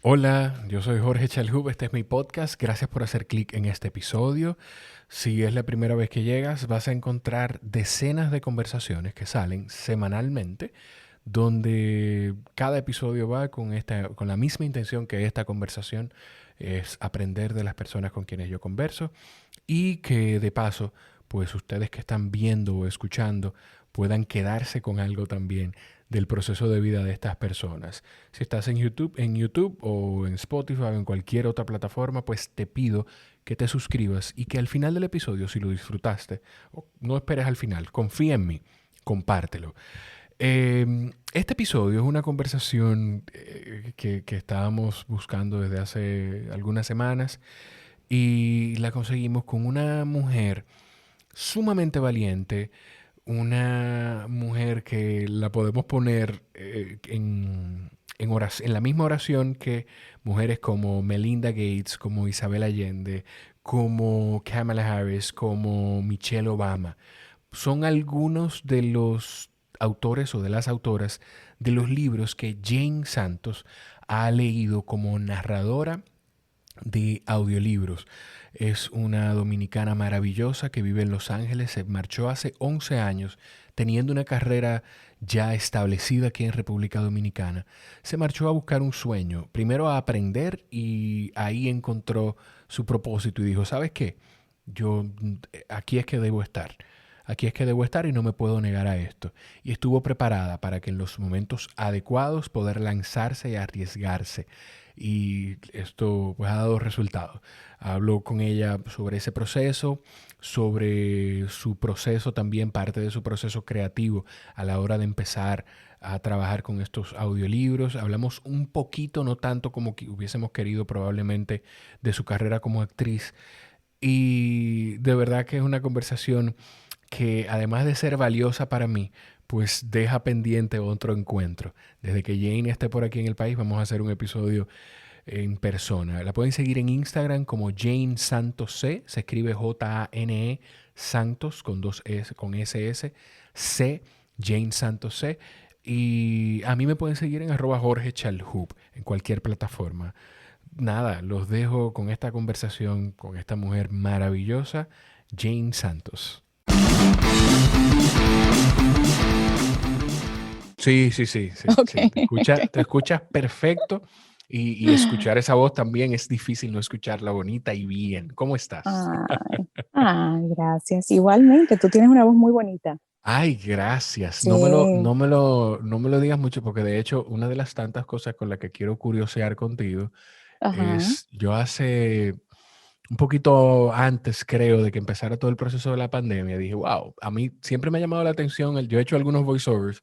Hola, yo soy Jorge Chalhub, este es mi podcast. Gracias por hacer clic en este episodio. Si es la primera vez que llegas, vas a encontrar decenas de conversaciones que salen semanalmente, donde cada episodio va con la misma intención que esta conversación, es aprender de las personas con quienes yo converso y que de paso, pues ustedes que están viendo o escuchando puedan quedarse con algo también del proceso de vida de estas personas. Si estás en YouTube o en Spotify o en cualquier otra plataforma, pues te pido que te suscribas y que al final del episodio, si lo disfrutaste, no esperes al final, confía en mí, compártelo. Este episodio es una conversación que estábamos buscando desde hace algunas semanas y la conseguimos con una mujer sumamente valiente, una mujer que la podemos poner en la misma oración que mujeres como Melinda Gates, como Isabel Allende, como Kamala Harris, como Michelle Obama. Son algunos de los autores o de las autoras de los libros que Jane Santos ha leído como narradora de audiolibros. Es una dominicana maravillosa que vive en Los Ángeles. Se marchó hace 11 años, teniendo una carrera ya establecida aquí en República Dominicana. Se marchó a buscar un sueño, primero a aprender, y ahí encontró su propósito y dijo, ¿sabes qué? Yo aquí es que debo estar. Aquí es que debo estar y no me puedo negar a esto. Y estuvo preparada para que en los momentos adecuados poder lanzarse y arriesgarse. Y esto pues ha dado resultados. Hablo con ella sobre ese proceso, sobre su proceso también, parte de su proceso creativo a la hora de empezar a trabajar con estos audiolibros. Hablamos un poquito, no tanto como que hubiésemos querido probablemente, de su carrera como actriz. Y de verdad que es una conversación que, además de ser valiosa para mí, pues deja pendiente otro encuentro. Desde que Jane esté por aquí en el país, vamos a hacer un episodio en persona. La pueden seguir en Instagram como Jane Santos C. Se escribe Jane Santos con dos S, con SS, C, Jane Santos C. Y a mí me pueden seguir en @Jorge Chalhub en cualquier plataforma. Nada, los dejo con esta conversación con esta mujer maravillosa, Jane Santos. Sí, sí, sí, sí, Ok, sí. Te ok. escuchas perfecto y escuchar esa voz también es difícil, no escucharla bonita y bien. ¿Cómo estás? Gracias. Igualmente, tú tienes una voz muy bonita. Ay, gracias. Sí, No me lo digas mucho porque de hecho una de las tantas cosas con las que quiero curiosear contigo ajá. es, yo hace un poquito antes, creo, de que empezara todo el proceso de la pandemia, dije, wow, a mí siempre me ha llamado la atención, yo he hecho algunos voiceovers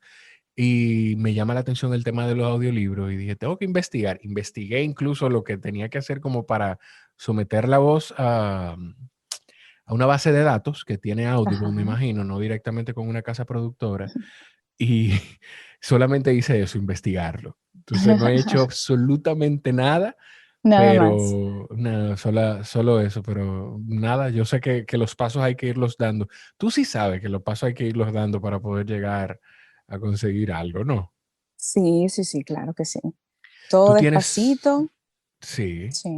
y me llama la atención el tema de los audiolibros y dije, tengo que investigar. Investigué incluso lo que tenía que hacer como para someter la voz a una base de datos que tiene Audible, me Ajá. imagino, no directamente con una casa productora. Y solamente hice eso, investigarlo. Entonces no he hecho absolutamente nada, Nada más. pero nada, solo eso, pero nada, yo sé que los pasos hay que irlos dando. Tú sí sabes que los pasos hay que irlos dando para poder llegar a conseguir algo, ¿no? Sí, sí, sí, claro que sí. Tú Todo tienes, despacito. sí, Sí.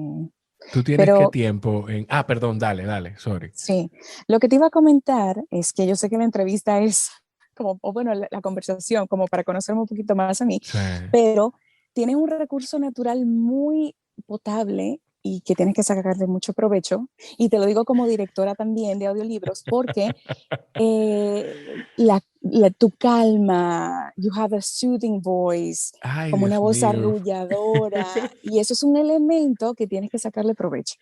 tú tienes qué Pero tiempo en, perdón, dale, sorry. sí, lo que te iba a comentar es que yo sé que la entrevista es como, o bueno, la conversación, como para conocerme un poquito más a mí, Sí. pero tienes un recurso natural muy potable y que tienes que sacarle mucho provecho. Y te lo digo como directora también de audiolibros, porque tu calma, you have a soothing voice, Ay, como una Dios voz mío. arrulladora, y eso es un elemento que tienes que sacarle provecho.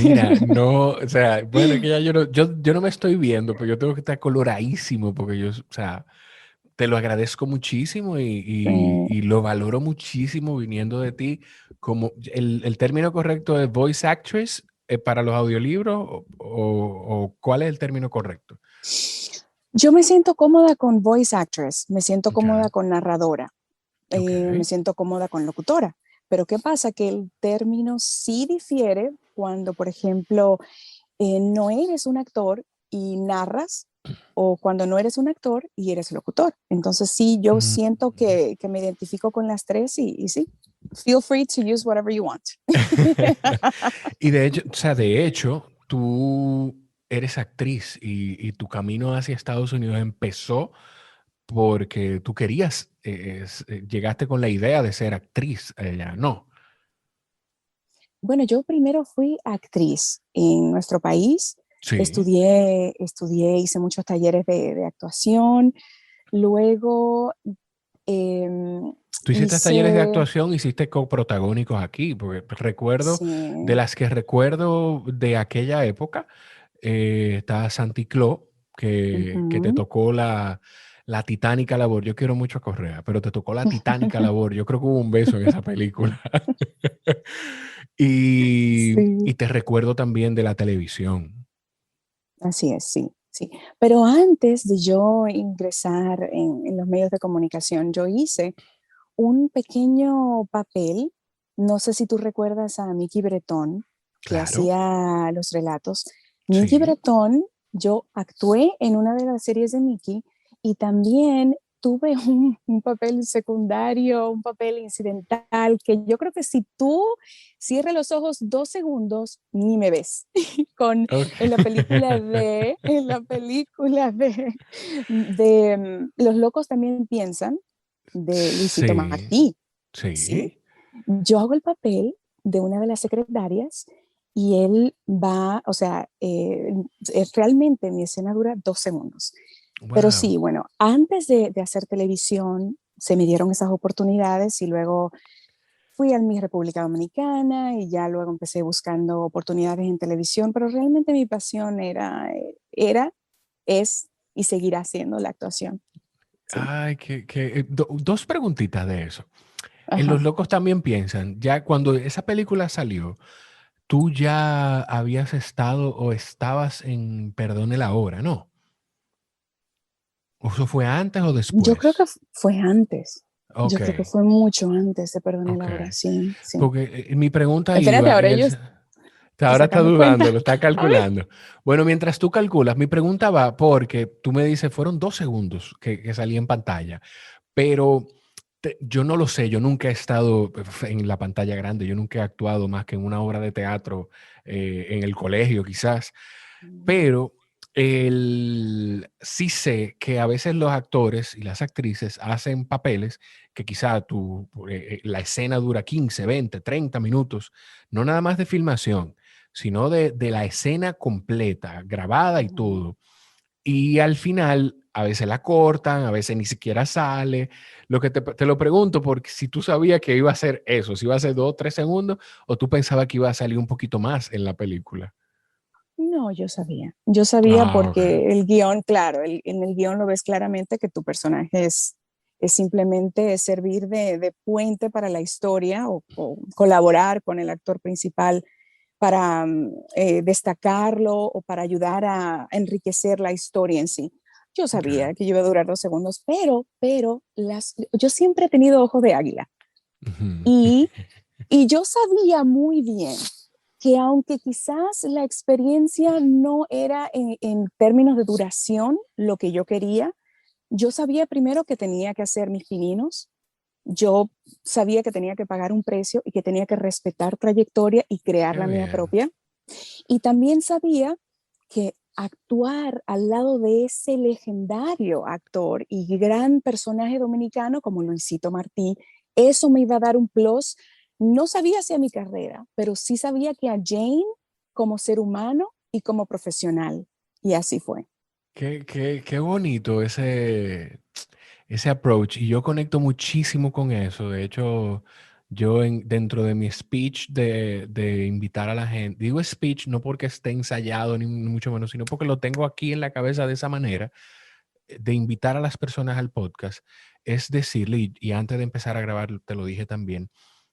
Mira, no, o sea, bueno, es que ya yo no me estoy viendo, pero yo tengo que estar coloradísimo porque yo, o sea, te lo agradezco muchísimo y lo valoro muchísimo viniendo de ti. Como el término correcto es voice actress para los audiolibros o ¿cuál es el término correcto? Yo me siento cómoda con voice actress, me siento cómoda Ok, con narradora, ok. me siento cómoda con locutora. Pero ¿qué pasa? Que el término sí difiere cuando, por ejemplo, no eres un actor y narras, o cuando no eres un actor y eres locutor. Entonces sí, yo Mm, siento que me identifico con las tres y sí. Feel free to use whatever you want. Y de hecho, tú eres actriz y tu camino hacia Estados Unidos empezó porque tú querías, llegaste con la idea de ser actriz allá, ¿no? Bueno, yo primero fui actriz en nuestro país. Sí. Estudié, hice muchos talleres de actuación. Luego Tú hiciste talleres de hice, actuación, hiciste coprotagónicos aquí, porque recuerdo, de sí, las que recuerdo de aquella época, está Santi Cló, que te ujú. tocó la titánica labor. Yo quiero mucho a Correa, pero te tocó la titánica labor. Yo creo que hubo un beso en esa película. Y Sí, te recuerdo también de la televisión. así es, sí, sí. Pero antes de yo ingresar en los medios de comunicación, yo hice un pequeño papel, no sé si tú recuerdas a Mickey Bretón, que Claro, hacía los relatos. Mickey sí. Bretón, yo actué en una de las series de Mickey y también tuve un papel secundario, un papel incidental, que yo creo que si tú cierras los ojos 2 segundos, ni me ves. Con, Ok. en la película de Los locos también piensan, de Luisito Sí, Martí, ¿sí? sí. Yo hago el papel de una de las secretarias y él va, o sea, realmente mi escena dura 2 segundos. Pero Wow. sí, bueno, antes de hacer televisión se me dieron esas oportunidades y luego fui a mi República Dominicana y ya luego empecé buscando oportunidades en televisión, pero realmente mi pasión es y seguirá siendo la actuación. Sí. Ay, dos preguntitas de eso. En Los Ajá. Locos también piensan, ya cuando esa película salió, tú ya habías estado o estabas en Perdone la Hora, ¿no? ¿O eso fue antes o Yo creo que después? fue antes. Ok, Yo creo que fue mucho antes de Perdone ok. la Hora. Sí, sí. Porque mi pregunta Espérate, iba ahora en yo estoy ahora está sacando cuenta. dudando, lo está A ver. calculando. Bueno, mientras tú calculas, mi pregunta va porque tú me dices, fueron 2 segundos que salí en pantalla. Pero yo no lo sé, yo nunca he estado en la pantalla grande, yo nunca he actuado más que en una obra de teatro, en el colegio quizás, Mm, pero sí sé que a veces los actores y las actrices hacen papeles que quizá la escena dura 15, 20, 30 minutos, no nada más de filmación, sino de la escena completa, grabada y ujú. todo. Y al final, a veces la cortan, a veces ni siquiera sale. Lo que te lo pregunto, porque si tú sabías que iba a ser eso, si iba a ser 2 o 3 segundos, o tú pensabas que iba a salir un poquito más en la película. No, yo sabía. Yo sabía Ah, ok. porque el guión, claro, en el guión lo ves claramente que tu personaje es simplemente servir de puente para la historia o colaborar con el actor principal para destacarlo o para ayudar a enriquecer la historia en sí. Yo Ok. sabía que iba a durar 2 segundos, pero yo siempre he tenido ojos de águila Ujú. y, y yo sabía muy bien que aunque quizás la experiencia no era en términos de duración lo que yo quería, yo sabía primero que tenía que hacer mis pininos, yo sabía que tenía que pagar un precio y que tenía que respetar trayectoria y crear Qué la mía bien. propia. Y también sabía que actuar al lado de ese legendario actor y gran personaje dominicano como Luisito Martí, eso me iba a dar un plus. No sabía hacia mi carrera, pero sí sabía que a Jane como ser humano y como profesional. Y así fue. Qué bonito ese approach. Y yo conecto muchísimo con eso. De hecho, yo dentro de mi speech de invitar a la gente, digo speech no porque esté ensayado ni mucho menos, sino porque lo tengo aquí en la cabeza de esa manera, de invitar a las personas al podcast, es decirle, y antes de empezar a grabar, te lo dije también,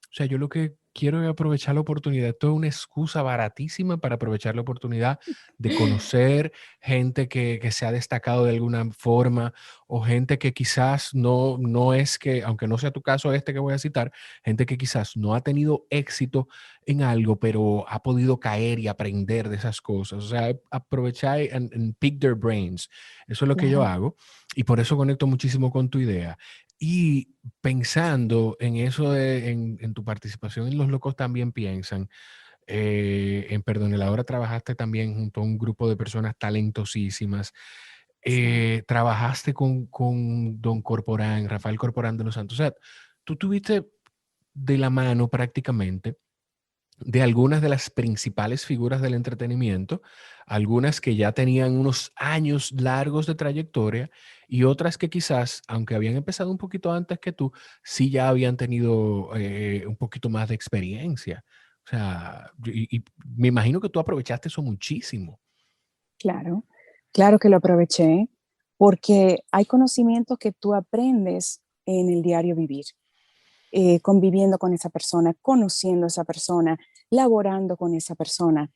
o sea, yo lo que quiero es aprovechar la oportunidad. Esto es una excusa baratísima para aprovechar la oportunidad de conocer gente que se ha destacado de alguna forma o gente que quizás no es que, aunque no sea tu caso este que voy a citar, gente que quizás no ha tenido éxito en algo, pero ha podido caer y aprender de esas cosas. O sea, aprovechar and pick their brains. Eso es lo que yo Claro. hago y por eso conecto muchísimo con tu idea. Y pensando en eso, en tu participación en Los Locos También Piensan, en Perdón la Hora trabajaste también junto a un grupo de personas talentosísimas. Sí, Trabajaste con Don Corporán, Rafael Corporán de los Santos. O sea, tú tuviste de la mano prácticamente de algunas de las principales figuras del entretenimiento, algunas que ya tenían unos años largos de trayectoria y otras que quizás, aunque habían empezado un poquito antes que tú, sí ya habían tenido un poquito más de experiencia. O sea, y me imagino que tú aprovechaste eso muchísimo. claro, claro que lo aproveché porque hay conocimientos que tú aprendes en el diario vivir, conviviendo con esa persona, conociendo a esa persona, laborando con esa persona.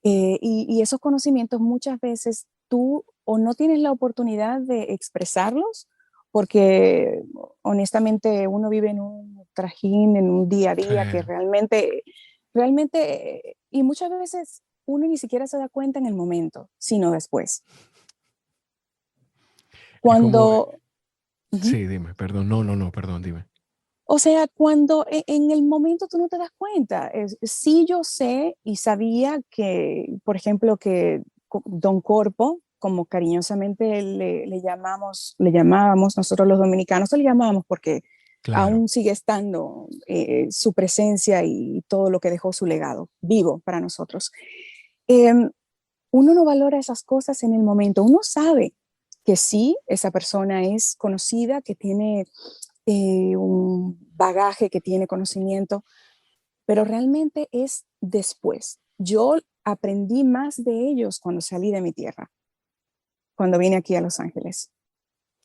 Y esos conocimientos muchas veces tú o no tienes la oportunidad de expresarlos porque honestamente uno vive en un trajín, en un día a Sí. día que realmente, y muchas veces uno ni siquiera se da cuenta en el momento, sino después. Es como, Cuando, ujú. sí, dime, perdón, no, no, no, perdón, dime. O sea, cuando en el momento tú no te das cuenta. Sí, yo sé y sabía que, por ejemplo, que Don Corpo, como cariñosamente le llamábamos nosotros los dominicanos, le llamábamos porque Claro, aún sigue estando su presencia y todo lo que dejó su legado vivo para nosotros. Em, Uno no valora esas cosas en el momento. Uno sabe que sí, esa persona es conocida, que tiene un bagaje, que tiene conocimiento, pero realmente es después. Yo aprendí más de ellos cuando salí de mi tierra, cuando vine aquí a Los Ángeles.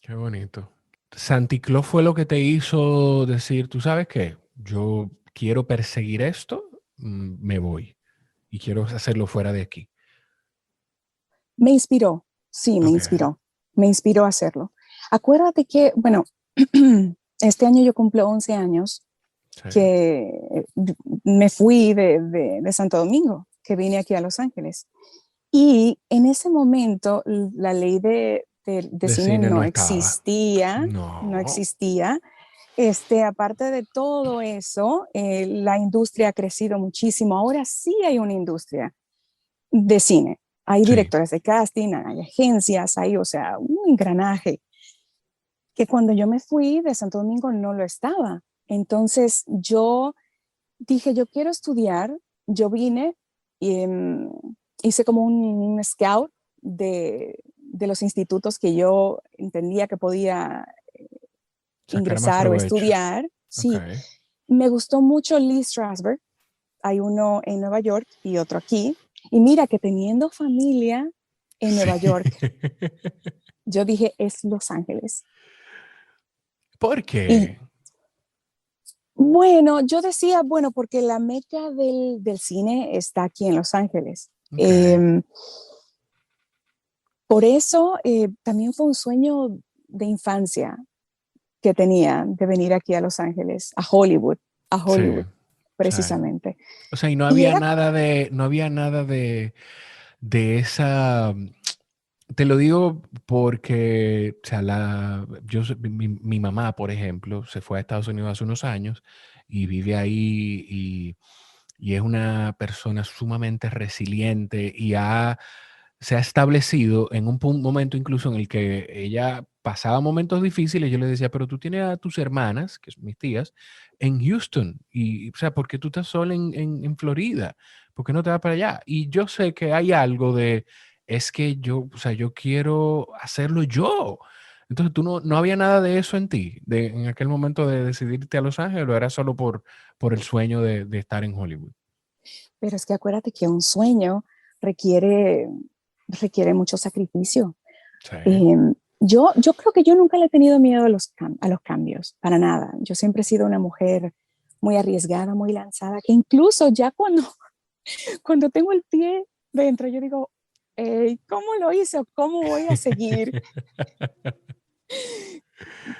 qué bonito. Santi Claus fue lo que te hizo decir, tú sabes qué, yo quiero perseguir esto, me voy y quiero hacerlo fuera de aquí. Me inspiró, sí, Ok, me inspiró a hacerlo. Acuérdate que, bueno, este año yo cumplo 11 años sí. que me fui de Santo Domingo, que vine aquí a Los Ángeles. Y en ese momento la ley de De cine cine no no estaba. existía, no No. existía. Aparte de todo eso, la industria ha crecido muchísimo. Ahora sí hay una industria de cine. Hay Sí, directores de casting, hay agencias, hay, o sea, un engranaje que cuando yo me fui de Santo Domingo no lo estaba. Entonces yo dije, yo quiero estudiar. Yo vine y hice como un scout de los institutos que yo entendía que podía sacar más ingresar o provecho. estudiar. Ok. Sí, me gustó mucho Lee Strasberg. Hay uno en Nueva York y otro aquí. Y mira que teniendo familia en Sí. Nueva York, yo dije, es Los Ángeles. ¿Por Y qué? bueno, yo decía, bueno, porque la meca del cine está aquí en Los Ángeles. Ok. Por eso también fue un sueño de infancia que tenía de venir aquí a Los Ángeles, a Sí, Hollywood, sí. precisamente. O sea, y no Y había era, nada de, no había nada de esa. Te lo digo porque, o sea, mi mamá, por ejemplo, se fue a Estados Unidos hace unos años y vive ahí y es una persona sumamente resiliente y se ha establecido en un momento incluso en el que ella pasaba momentos difíciles. Yo le decía, pero tú tienes a tus hermanas, que son mis tías, en Houston. Y, o sea, ¿por qué tú estás sola en Florida? ¿Por qué no te vas para allá? Y yo sé que hay algo de, es que yo, o sea, yo quiero hacerlo yo. Entonces, tú no había nada de eso en ti, en aquel momento de decidirte a Los Ángeles, o era solo por el sueño de estar en Hollywood. pero es que acuérdate que un sueño requiere, requiere mucho sacrificio. Sí, Eh, yo creo que yo nunca le he tenido miedo a a los cambios, para nada. Yo siempre he sido una mujer muy arriesgada, muy lanzada, que incluso ya cuando tengo el pie dentro, yo digo, ¿cómo lo hice o cómo voy a seguir?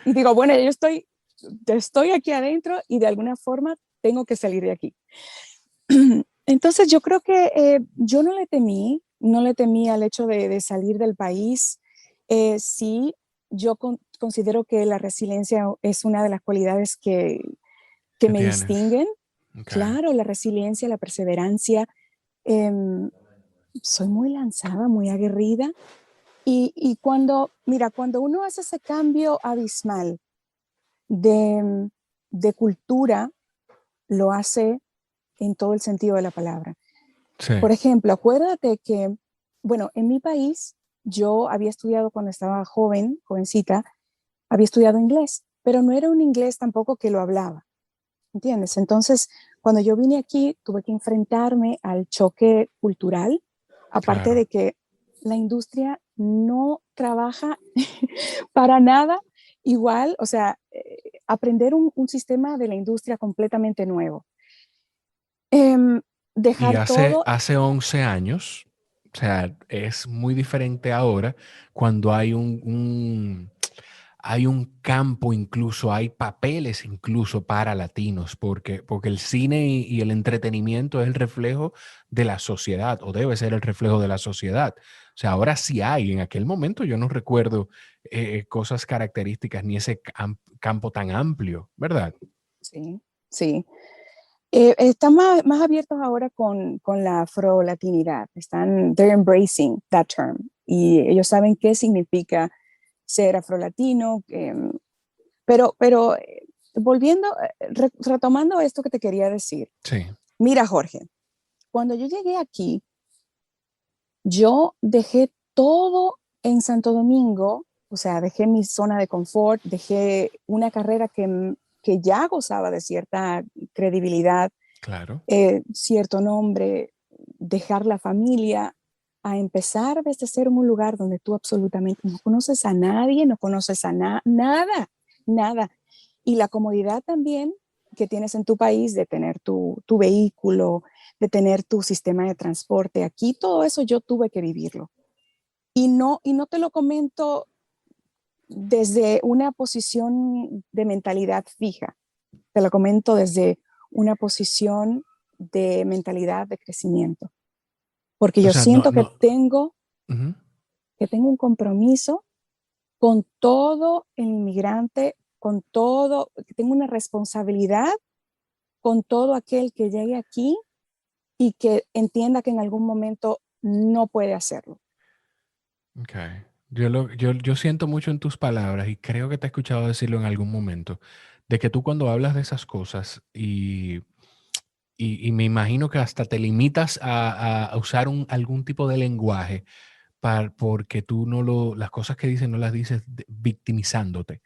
Y digo, bueno, estoy aquí adentro y de alguna forma tengo que salir de aquí. Entonces yo creo que yo no le temí al hecho de salir del país. Sí, considero que la resiliencia es una de las cualidades que ¿Qué me tienes? distinguen. Ok. Claro, la resiliencia, la perseverancia. em, Soy muy lanzada, muy aguerrida. Y mira, cuando uno hace ese cambio abismal de, de cultura, lo hace en todo el sentido de la palabra. Sí, Por ejemplo, acuérdate que, bueno, en mi país yo había estudiado cuando estaba jovencita, había estudiado inglés, pero no era un inglés tampoco que lo hablaba, ¿entiendes? Entonces, cuando yo vine aquí, tuve que enfrentarme al choque cultural, aparte claro. de que la industria no trabaja para nada igual, o sea, aprender un sistema de la industria completamente nuevo. Em, Y Dejar todo, hace 11 años, o sea, es muy diferente ahora cuando hay hay un campo incluso, hay papeles incluso para latinos, porque el cine y el entretenimiento es el reflejo de la sociedad, o debe ser el reflejo de la sociedad. O sea, ahora sí hay, en aquel momento yo no recuerdo cosas características ni ese campo tan amplio, ¿verdad? sí, sí. Están más abiertos ahora con la afro-latinidad. They're embracing that term. Y ellos saben qué significa ser afrolatino. Pero volviendo, retomando esto que te quería decir. Sí, Mira, Jorge, cuando yo llegué aquí, yo dejé todo en Santo Domingo, o sea, dejé mi zona de confort, dejé una carrera que ya gozaba de cierta credibilidad, claro. cierto nombre, dejar la familia, a empezar desde cero en un lugar donde tú absolutamente no conoces a nadie, no conoces a nada, nada. Y la comodidad también que tienes en tu país de tener tu vehículo, de tener tu sistema de transporte. Aquí todo eso yo tuve que vivirlo. Y no te lo comento desde una posición de mentalidad fija, te lo comento desde una posición de mentalidad de crecimiento, porque O yo sea, siento ujú. que tengo un compromiso con todo el inmigrante, con todo, que tengo una responsabilidad con todo aquel que llegue aquí y que entienda que en algún momento no puede hacerlo. Okay. Yo siento mucho en tus palabras y creo que te he escuchado decirlo en algún momento, de que tú cuando hablas de esas cosas y me imagino que hasta te limitas a usar algún tipo de lenguaje porque tú las cosas que dices no las dices victimizándote,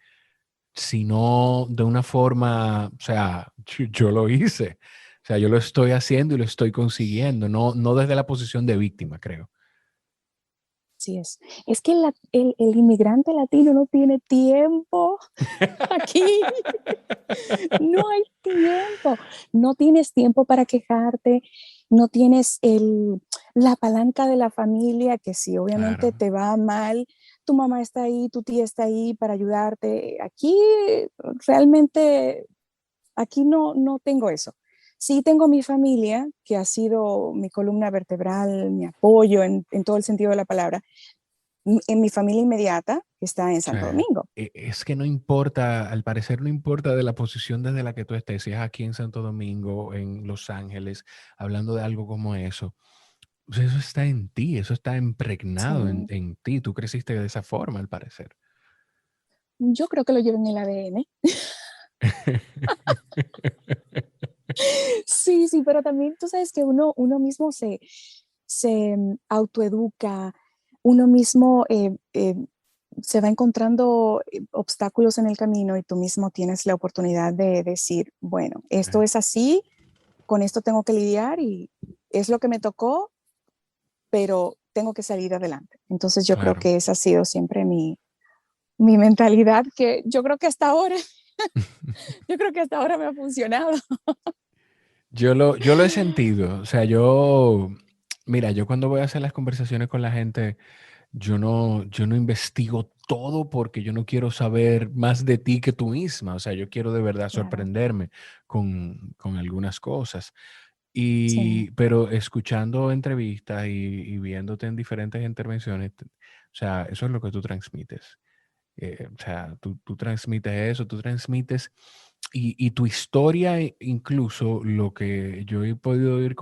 sino de una forma, o sea, yo lo hice, o sea, yo lo estoy haciendo y lo estoy consiguiendo, no desde la posición de víctima, creo. Así es. Es que el inmigrante latino no tiene tiempo aquí. No hay tiempo. No tienes tiempo para quejarte. No tienes la palanca de la familia que si obviamente Claro, te va mal, tu mamá está ahí, tu tía está ahí para ayudarte. Aquí realmente, aquí no tengo eso. Sí tengo mi familia, que ha sido mi columna vertebral, mi apoyo en todo el sentido de la palabra, en mi familia inmediata, que está en sí. Santo Domingo. Es que no importa, al parecer no importa de la posición desde la que tú estés, si es aquí en Santo Domingo, en Los Ángeles, hablando de algo como eso, pues eso está en ti, eso está impregnado Sí. en ti, tú creciste de esa forma, al parecer. Yo creo que lo llevo en el ADN. Sí, sí, pero también tú sabes que uno mismo se autoeduca, uno mismo se va encontrando obstáculos en el camino y tú mismo tienes la oportunidad de decir, bueno, esto es así, con esto tengo que lidiar y es lo que me tocó, pero tengo que salir adelante. Entonces yo creo Claro. que esa ha sido siempre mi mentalidad, que yo creo que hasta ahora, yo creo que hasta ahora me ha funcionado. Yo lo he sentido, o sea, mira, yo cuando voy a hacer las conversaciones con la gente, yo no investigo todo porque yo no quiero saber más de ti que tú misma. O sea, yo quiero de verdad Claro, sorprenderme con algunas cosas. sí, Pero escuchando entrevistas y viéndote en diferentes intervenciones, o sea, eso es lo que tú transmites. O sea, tú transmites eso, tú transmites y tu historia, incluso lo que yo he podido ir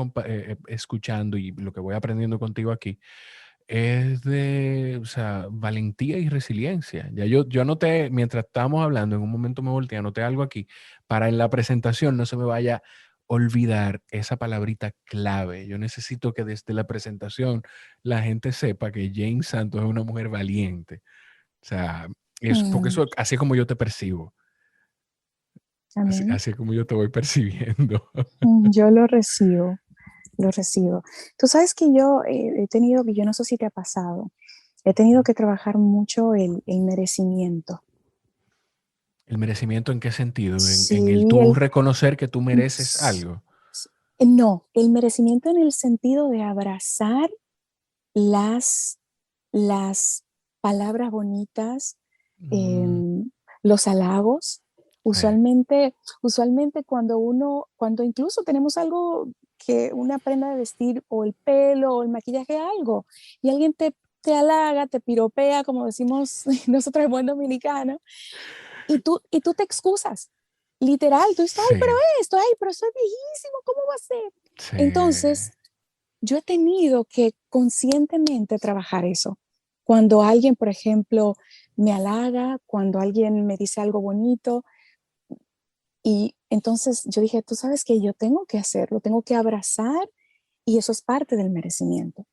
escuchando y lo que voy aprendiendo contigo aquí, es de, o sea, valentía y resiliencia. Ya yo anoté, mientras estábamos hablando, en un momento me volteé, anoté algo aquí, para en la presentación no se me vaya a olvidar esa palabrita clave. Yo necesito que desde la presentación la gente sepa que Jane Santos es una mujer valiente. O sea, es porque Mm, eso, así es como yo te percibo, así, amén. así es como yo te voy percibiendo. Yo lo recibo, lo recibo. Tú sabes que yo he tenido, que yo no sé si te ha pasado, he tenido que trabajar mucho el merecimiento. ¿El merecimiento en qué sentido? En el Sí, tú reconocer que tú mereces algo. no, el merecimiento en el sentido de abrazar las, las palabras bonitas, Mm, em, los halagos. sí, Usualmente cuando incluso tenemos algo que una prenda de vestir o el pelo o el maquillaje, algo, y alguien te halaga, te piropea, como decimos nosotros en buen dominicano, y tú te excusas. Literal, tú dices, ay, pero sí, esto, ay, pero eso es viejísimo, ¿cómo va a ser? sí. Entonces, yo he tenido que conscientemente trabajar eso. Cuando alguien, por ejemplo, me halaga, cuando alguien me dice algo bonito, y entonces yo dije, tú sabes que yo tengo que hacerlo, tengo que abrazar y eso es parte del merecimiento.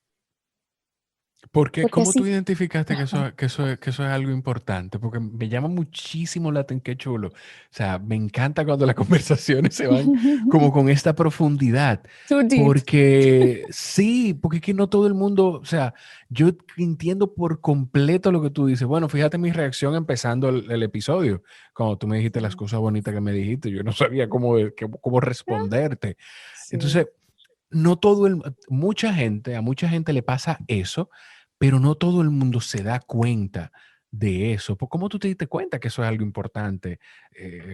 Porque, Porque ¿cómo tú así, identificaste que ajá. que eso es algo importante? Porque me llama muchísimo la atención, qué chulo. O sea, me encanta cuando las conversaciones se van como con esta profundidad. Too deep. Porque sí, porque es que no todo el mundo, o sea, yo entiendo por completo lo que tú dices. Bueno, fíjate mi reacción empezando el episodio, cuando tú me dijiste las Sí. cosas bonitas que me dijiste, yo no sabía cómo responderte. Sí. Entonces, no todo a mucha gente le pasa eso, pero no todo el mundo se da cuenta de eso. ¿Cómo tú te diste cuenta que eso es algo importante?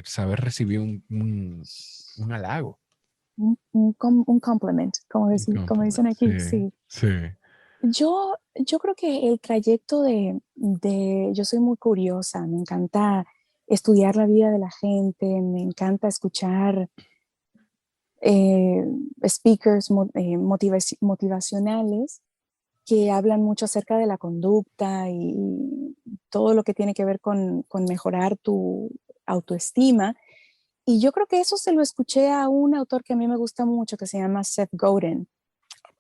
Saber recibir un halago. Un compliment, Un como dicen compliment. aquí, Sí, sí. sí. Yo creo que el trayecto yo soy muy curiosa, me encanta estudiar la vida de la gente, me encanta escuchar eh, speakers motivacionales que hablan mucho acerca de la conducta y todo lo que tiene que ver con mejorar tu autoestima. Y yo creo que eso se lo escuché a un autor que a mí me gusta mucho, que se llama Seth Godin.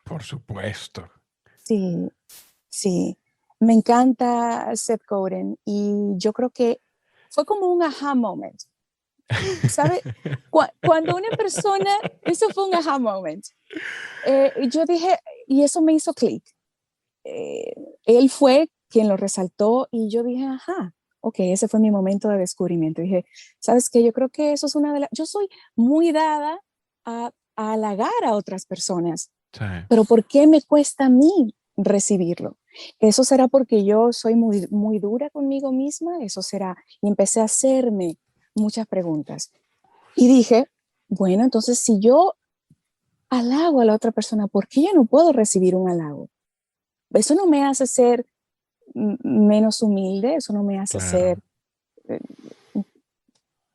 Por supuesto. Sí, sí, me encanta Seth Godin y yo creo que fue como un aha moment. ¿Sabe? Cuando una persona, eso fue un aha moment. Yo dije, y eso me hizo clic. Eh, Él fue quien lo resaltó y yo dije, ajá, ok, ese fue mi momento de descubrimiento. Dije, ¿sabes qué? Yo creo que eso es una de las... Yo soy muy dada a halagar a otras personas, Sí. pero ¿por qué me cuesta a mí recibirlo? Eso será porque yo soy muy, muy dura conmigo misma, eso será. Y empecé a hacerme muchas preguntas. Y dije, bueno, entonces si yo halago a la otra persona, ¿por qué yo no puedo recibir un halago? Eso no me hace ser menos humilde, eso no me hace ser... Claro. eh,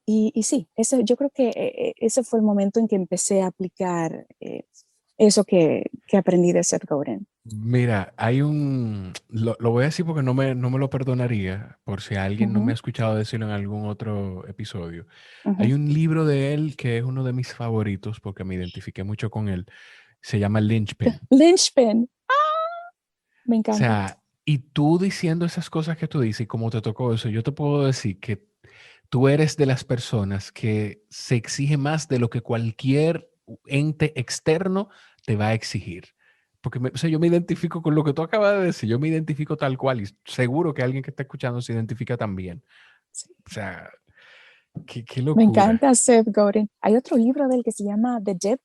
y sí, yo creo que ese fue el momento en que empecé a aplicar eso que aprendí de Seth Godin. Mira, lo voy a decir porque no me lo perdonaría, por si alguien no me Ujú, ha escuchado decirlo en algún otro episodio. ujú. Hay un libro de él que es uno de mis favoritos porque me identifiqué mucho con él. Se llama Lynchpin. Linchpin, me O encanta. sea, y tú diciendo esas cosas que tú dices y cómo te tocó eso, yo te puedo decir que tú eres de las personas que se exige más de lo que cualquier ente externo te va a exigir. Porque o sea, yo me identifico con lo que tú acabas de decir, yo me identifico tal cual y seguro que alguien que está escuchando se identifica también. Sí, O sea, qué me locura. encanta Seth Godin. Hay otro libro del que se llama The Dip.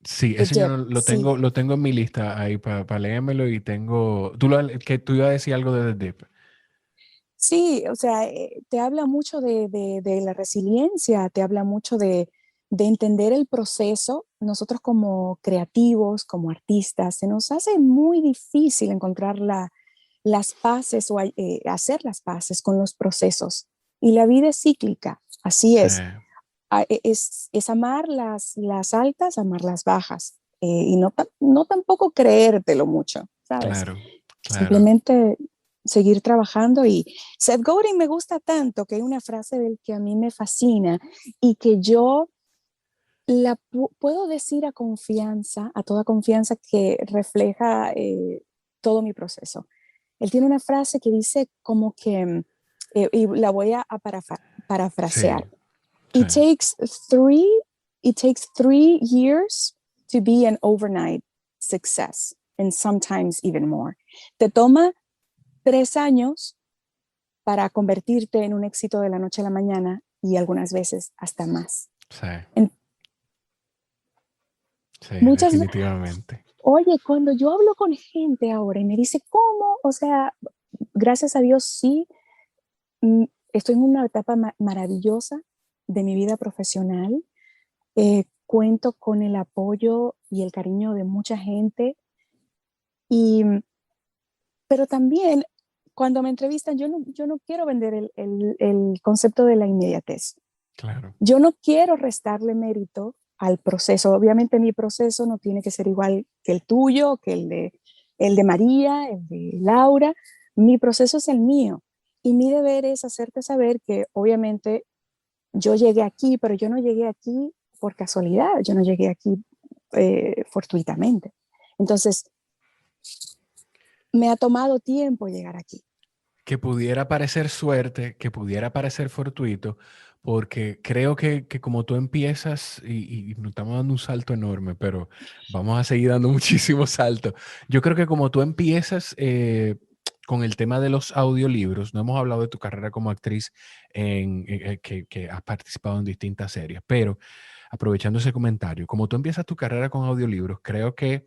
Sí, The ese yo Dip, no, sí. lo tengo en mi lista ahí para leérmelo y tengo, que tú ibas a decir algo de The Dip. Sí, o sea, te habla mucho de la resiliencia, te habla mucho de entender el proceso. Nosotros como creativos, como artistas, se nos hace muy difícil encontrar las paces o hacer las paces con los procesos. Y la vida es cíclica, así Sí, es. Es amar las altas, amar las bajas. Y no tampoco creértelo mucho, ¿sabes? claro, claro. Simplemente seguir trabajando. Y Seth Godin me gusta tanto que hay una frase del que a mí me fascina y que yo puedo decir a toda confianza que refleja todo mi proceso. Él tiene una frase que dice como que, y la voy a parafrasear. Sí, sí, It takes three, it takes 3 years to be an overnight success, and sometimes even more. Te toma 3 años para convertirte en un éxito de la noche a la mañana y algunas veces hasta más. sí, En sí, muchas, definitivamente. oye, cuando yo hablo con gente ahora y me dice, ¿cómo? O sea, gracias a Dios sí, estoy en una etapa maravillosa de mi vida profesional. Cuento con el apoyo y el cariño de mucha gente, y, pero también cuando me entrevistan, yo no quiero vender el concepto de la inmediatez. Claro. Yo no quiero restarle mérito al proceso. Obviamente mi proceso no tiene que ser igual que el tuyo, que el de María, el de Laura. Mi proceso es el mío. Y mi deber es hacerte saber que obviamente yo llegué aquí, pero yo no llegué aquí por casualidad, yo no llegué aquí fortuitamente. Entonces, me ha tomado tiempo llegar aquí. Que pudiera parecer suerte, que pudiera parecer fortuito, porque creo que como tú empiezas, y nos estamos dando un salto enorme, pero vamos a seguir dando muchísimos saltos. Yo creo que como tú empiezas con el tema de los audiolibros, no hemos hablado de tu carrera como actriz que has participado en distintas series, pero aprovechando ese comentario, como tú empiezas tu carrera con audiolibros, creo que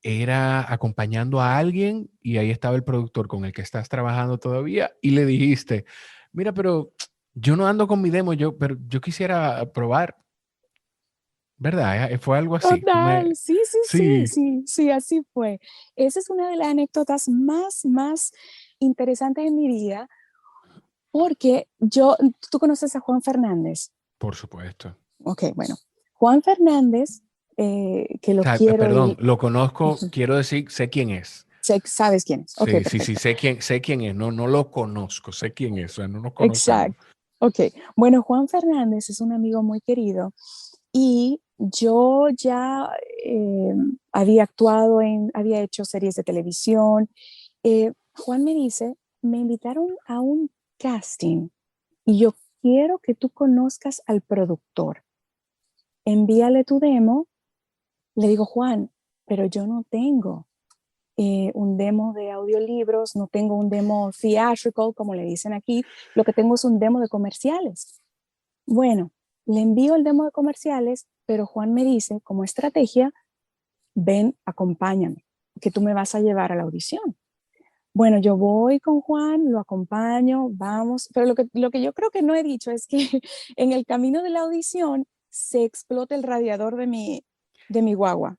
era acompañando a alguien y ahí estaba el productor con el que estás trabajando todavía y le dijiste, mira, pero yo no ando con mi demo, pero yo quisiera probar, ¿verdad? Fue algo así. Total, sí, sí, sí, Sí, sí, sí, así fue. Esa es una de las anécdotas más interesantes en mi vida, porque tú conoces a Juan Fernández. por supuesto. Ok, bueno, Juan Fernández, que O lo sea, quiero perdón, y lo conozco, quiero decir, sé quién es. sabes quién es. Ok, Sí, sí, sí, perfecto. sé quién es. No, no lo conozco, sé quién es. O sea, no nos conocemos. Exacto. Ok, bueno, Juan Fernández es un amigo muy querido y yo ya eh, había hecho series de televisión. Juan me dice, me invitaron a un casting y yo quiero que tú conozcas al productor. Envíale tu demo. Le digo, Juan, pero yo no tengo un demo de audiolibros, no tengo un demo theatrical, como le dicen aquí, lo que tengo es un demo de comerciales. Bueno, le envío el demo de comerciales, pero Juan me dice, como estrategia, ven, acompáñame, que tú me vas a llevar a la audición. Bueno, yo voy con Juan, lo acompaño, vamos, pero lo que yo creo que no he dicho es que en el camino de la audición se explota el radiador de mi guagua,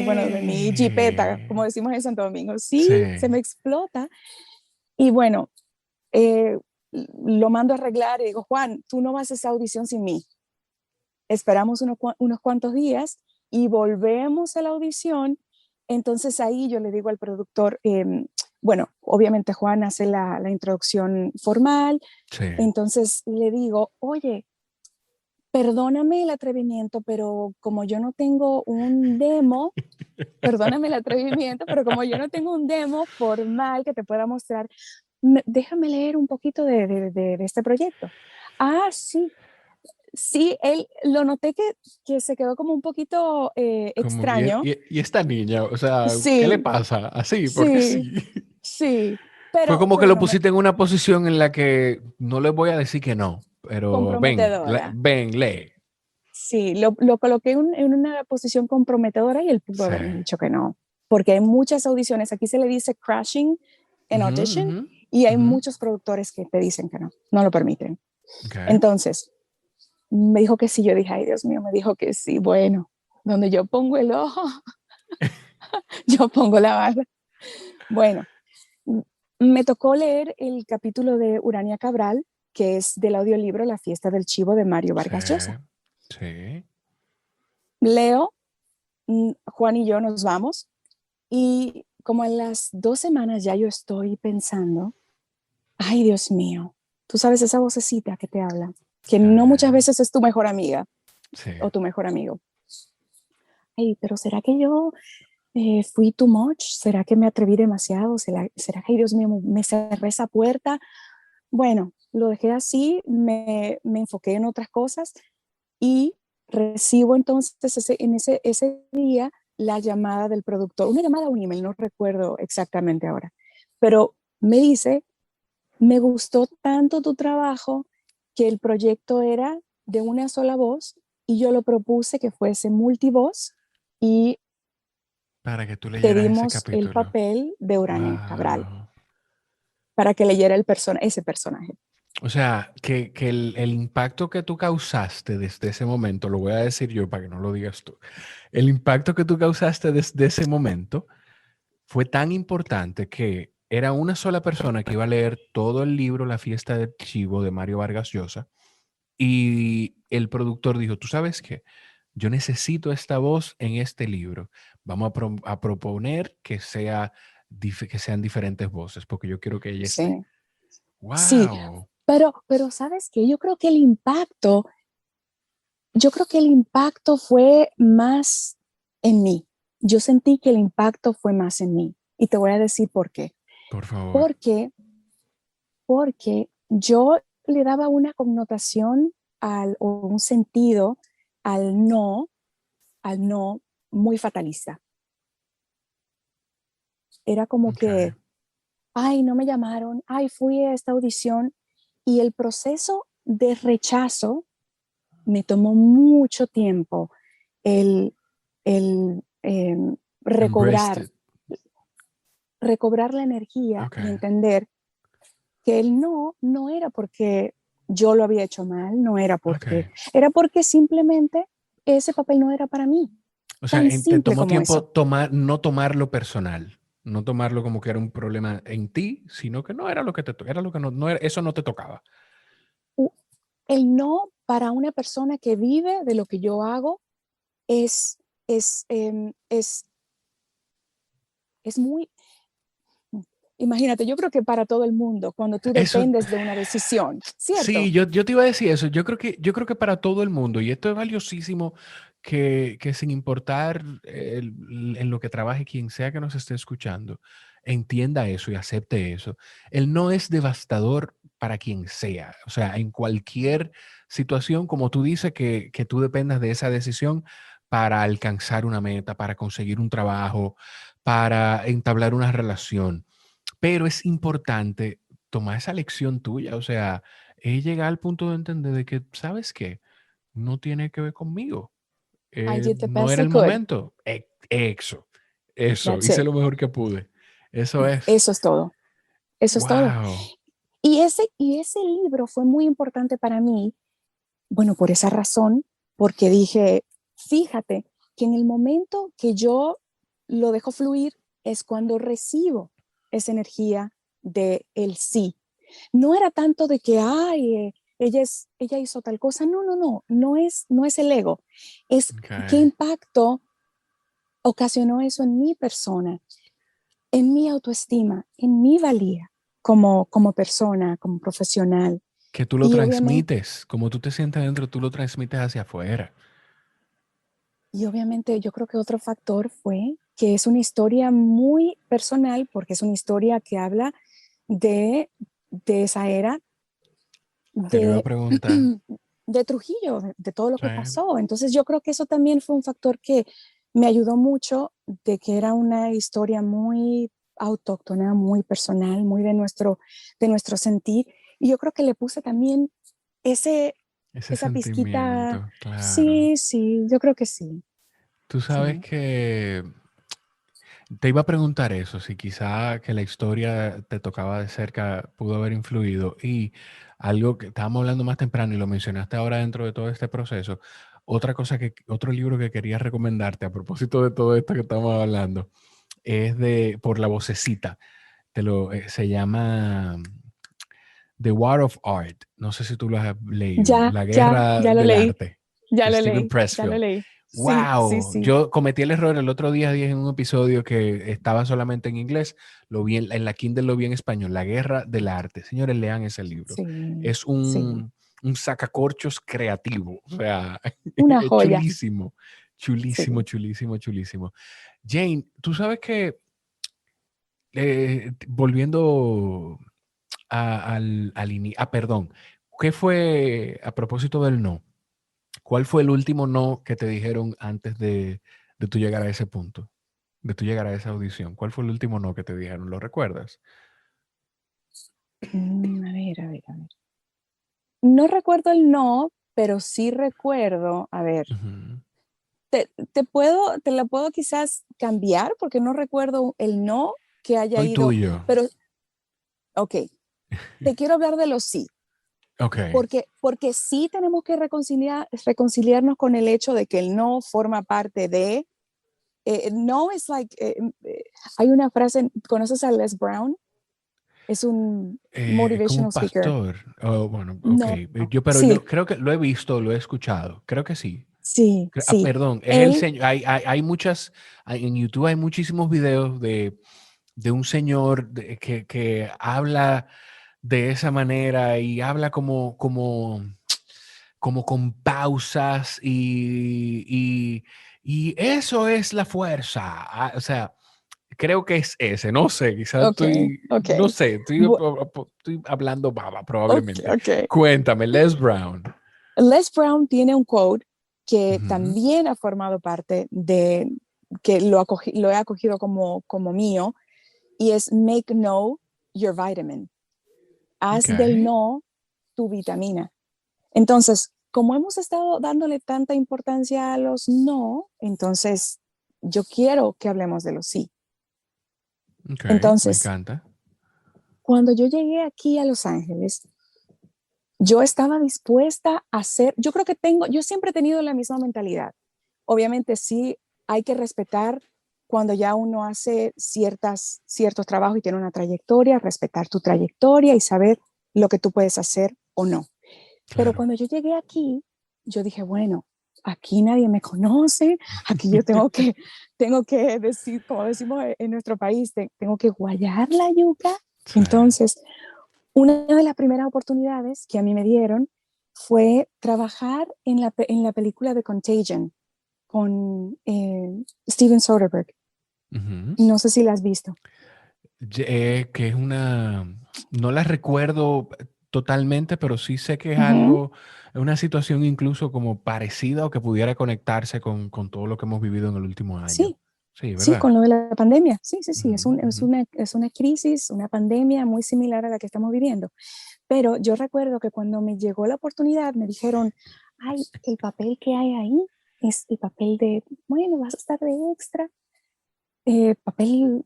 bueno, de mi jipeta, como ¿Qué? decimos en Santo Domingo. Sí. Sí, se me explota. Y bueno, eh, lo mando a arreglar y digo, Juan, tú no vas a esa audición sin mí. Esperamos unos cuantos días y volvemos a la audición. Entonces ahí yo le digo al productor, bueno, obviamente Juan hace la introducción formal, Sí. entonces le digo, oye, perdóname el atrevimiento, pero como yo no tengo un demo, perdóname el atrevimiento, pero como yo no tengo un demo formal que te pueda mostrar, déjame leer un poquito de este proyecto. Ah, sí, sí, él lo noté que se quedó como un poquito Como, extraño. y esta niña, o sea, ¿qué le Sí, pasa? Así, porque sí, sí. sí, Fue como que pero lo no me pusiste en una posición en la que no le voy a decir que no, pero ven, comprometedora. ven, lee. Sí, lo coloqué en una posición comprometedora y él pudo Sí. haberme dicho que no, porque hay muchas audiciones, aquí se le dice crashing en Ujú, audition ujú, y hay ujú. muchos productores que te dicen que no, no lo permiten. Ok. Entonces, me dijo que sí, yo dije, ay Dios mío, me dijo que sí, bueno, donde yo pongo el ojo, yo pongo la barra. Bueno, Me tocó leer el capítulo de Urania Cabral, que es del audiolibro La fiesta del chivo de Mario Sí, Vargas Llosa. sí. Leo, Juan y yo nos vamos y como en las 2 semanas ya yo estoy pensando, ay Dios mío, tú sabes esa vocecita que te habla, que Sí, no muchas veces es tu mejor amiga sí. o tu mejor amigo. Ay, pero ¿será que yo fui too much? ¿Será que me atreví demasiado? ¿Será que, ay, Dios mío, me cerré esa puerta? Bueno, lo dejé así, me enfoqué en otras cosas y recibo entonces ese día la llamada del productor, una llamada o un email, no recuerdo exactamente ahora, pero me dice, me gustó tanto tu trabajo que el proyecto era de una sola voz y yo lo propuse que fuese multivoz y Para que tú te leyeras ese dimos el capítulo. papel de Urania Cabral Wow. para que leyera ese personaje. O sea, que el impacto que tú causaste desde ese momento, lo voy a decir yo para que no lo digas tú, el impacto que tú causaste desde ese momento fue tan importante que era una sola persona que iba a leer todo el libro La fiesta del chivo de Mario Vargas Llosa y el productor dijo, ¿tú sabes qué? Yo necesito esta voz en este libro. Vamos a proponer que que sean diferentes voces porque yo quiero que ella esté. Sí, sí, Wow. pero ¿sabes qué? Yo creo que el impacto fue más en mí. Yo sentí que el impacto fue más en mí. Y te voy a decir por qué. Por favor. Porque, porque yo le daba una connotación o un sentido al no, al no muy fatalista. Era como Okay. que, ay, no me llamaron, ay, fui a esta audición. Y el proceso de rechazo me tomó mucho tiempo el Embraced recobrar, it. recobrar la energía y Okay. entender que el no era porque yo lo había hecho mal, Okay. era porque simplemente ese papel no era para mí. O sea, Tan te simple tomó como tiempo eso. no tomarlo personal, no tomarlo como que era un problema en ti, sino que no era lo que era lo que no era, eso no te tocaba. El no para una persona que vive de lo que yo hago es, es, es muy, imagínate, yo creo que para todo el mundo, cuando tú Eso, dependes de una decisión, sí, ¿cierto? yo te iba a decir eso. Yo creo que para todo el mundo, y esto es valiosísimo, que sin importar en lo que trabaje quien sea que nos esté escuchando, entienda eso y acepte eso. El no es devastador para quien sea. O sea, en cualquier situación, como tú dices, que tú dependas de esa decisión para alcanzar una meta, para conseguir un trabajo, para entablar una relación. Pero es importante tomar esa lección tuya, o sea, es llegar al punto de entender de que, ¿sabes qué? No tiene que ver conmigo. I did the No best era I el could. momento. Eso, That's hice it. lo mejor que pude. Eso es. Eso es todo. Eso es todo. Wow. Y ese libro fue muy importante para mí, bueno, por esa razón, porque dije, fíjate que en el momento que yo lo dejo fluir es cuando recibo esa energía de el sí. No era tanto de que, ay, ella hizo tal cosa. No, no, no, no es el ego. Es qué Okay. impacto ocasionó eso en mi persona, en mi autoestima, en mi valía como persona, como profesional. Que tú lo Y obviamente, transmites, como tú te sientes dentro, tú lo transmites hacia afuera. y obviamente yo creo que otro factor fue que es una historia muy personal porque es una historia que habla de, de esa era Te lo iba a de, preguntar. de Trujillo, de todo lo Sí. que pasó. Entonces yo creo que eso también fue un factor que me ayudó mucho de que era una historia muy autóctona, muy personal, muy de nuestro sentir. Y yo creo que le puse también ese, Ese esa pizquita. sentimiento, claro. Sí, sí, yo creo que sí, Tú sabes sí. que te iba a preguntar eso, si quizá que la historia te tocaba de cerca pudo haber influido y algo que estábamos hablando más temprano y lo mencionaste ahora dentro de todo este proceso. Otro libro que quería recomendarte a propósito de todo esto que estamos hablando es de Por la vocecita, Se llama The War of Art. No sé si tú lo has leído. Ya, La ya, Guerra ya lo del leí, Arte, ya de lo Steven leí, ya lo Pressfield. leí. Sí, sí, Wow, sí. yo cometí el error el otro día, dije en un episodio que estaba solamente en inglés, lo vi en la Kindle, lo vi en español, La Guerra del Arte. Señores, lean ese libro. Sí, Es sí. un sacacorchos creativo, o sea, Una es joya. chulísimo, chulísimo, Sí. chulísimo, chulísimo. Jane, tú sabes que, volviendo perdón, ¿qué fue a propósito del no? ¿Cuál fue el último no que te dijeron antes de tú llegar a ese punto? De tú llegar a esa audición. ¿Cuál fue el último no que te dijeron? ¿Lo recuerdas? A ver, a ver, a ver. No recuerdo el no, pero sí recuerdo, a ver, Ujú. te la puedo quizás cambiar porque no recuerdo el no que haya Soy ido, tuyo. pero ok, te quiero hablar de los sí, Ok. porque sí tenemos que reconciliarnos con el hecho de que el no forma parte de, no es like, hay una frase, ¿conoces a Les Brown? Es un Como un motivational speaker. pastor. Oh, bueno, ok. No, Pero sí, yo creo que lo he visto, lo he escuchado. Creo que sí. sí, sí. Perdón, es el Él, señor. En YouTube hay muchísimos videos de un señor que habla de esa manera y habla como con pausas y eso es la fuerza. O sea, creo que es ese, no sé, quizás ok, ok. no sé, Bu- estoy hablando baba Ok, probablemente. ok. Cuéntame, Les Brown. Les Brown tiene un quote que Ujú. también ha formado parte de, que lo he acogido como mío, y es make no your vitamin. Haz Ok. del no tu vitamina. Entonces, como hemos estado dándole tanta importancia a los no, entonces yo quiero que hablemos de los sí. Ok, me Entonces, encanta. cuando yo llegué aquí a Los Ángeles, yo estaba dispuesta a hacer, yo creo que yo siempre he tenido la misma mentalidad. Obviamente sí hay que respetar cuando ya uno hace ciertos trabajos y tiene una trayectoria, respetar tu trayectoria y saber lo que tú puedes hacer o no. Pero Claro. cuando yo llegué aquí, yo dije, bueno, aquí nadie me conoce, aquí yo tengo que decir, como decimos en nuestro país, tengo que guayar la yuca. Sí. Entonces, una de las primeras oportunidades que a mí me dieron fue trabajar en la película de Contagion con Steven Soderbergh. Ujú. No sé si la has visto. Que es no la recuerdo totalmente, pero sí sé que es Ujú. algo, una situación incluso como parecida o que pudiera conectarse con todo lo que hemos vivido en el último año. Sí, Sí, sí, ¿verdad? con lo de la pandemia. Sí, sí, sí, Ujú, ujú. es una crisis, una pandemia muy similar a la que estamos viviendo. Pero yo recuerdo que cuando me llegó la oportunidad me dijeron, ay, el papel que hay ahí es el papel de, bueno, vas a estar de extra, papel,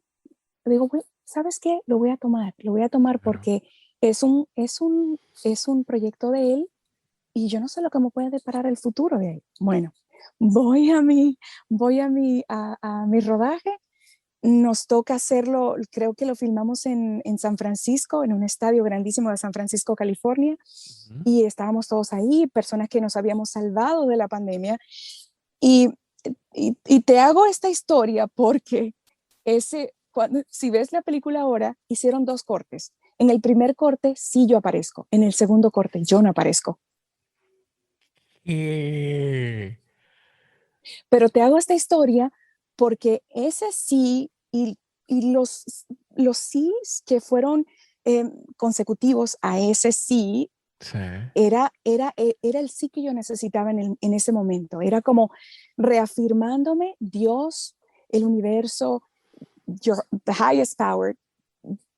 digo, "Güey, ¿sabes qué? Lo voy a tomar Claro. porque es un proyecto de él y yo no sé lo que me puede deparar el futuro de él. Bueno, voy a a mi rodaje. Nos toca hacerlo, creo que lo filmamos en San Francisco, en un estadio grandísimo de San Francisco, California, Ujú. y estábamos todos ahí, personas que nos habíamos salvado de la pandemia. Y, y te hago esta historia porque si ves la película ahora, hicieron dos cortes. En el primer corte sí yo aparezco, en el segundo corte yo no aparezco. Eh, Pero te hago esta historia porque ese sí y los sí que fueron consecutivos a ese sí sí. era el sí que yo necesitaba en ese momento. Era como reafirmándome Dios, el universo, the highest power,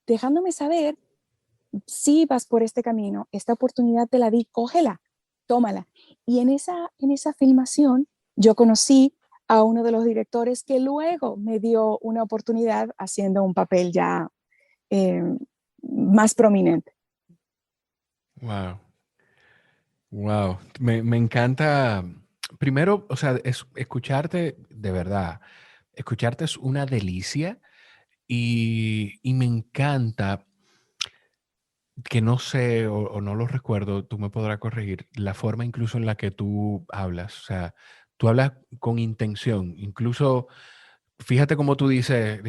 dejándome saber si vas por este camino, esta oportunidad te la di, cógela, tómala. Y en esa filmación yo conocí a uno de los directores que luego me dio una oportunidad haciendo un papel ya eh, más prominente. Wow. Wow. Me encanta. Primero, o sea, escucharte de verdad. Escucharte es una delicia. y me encanta que no sé o no lo recuerdo, tú me podrás corregir, la forma incluso en la que tú hablas. O sea, tú hablas con intención. Incluso, fíjate cómo tú dices,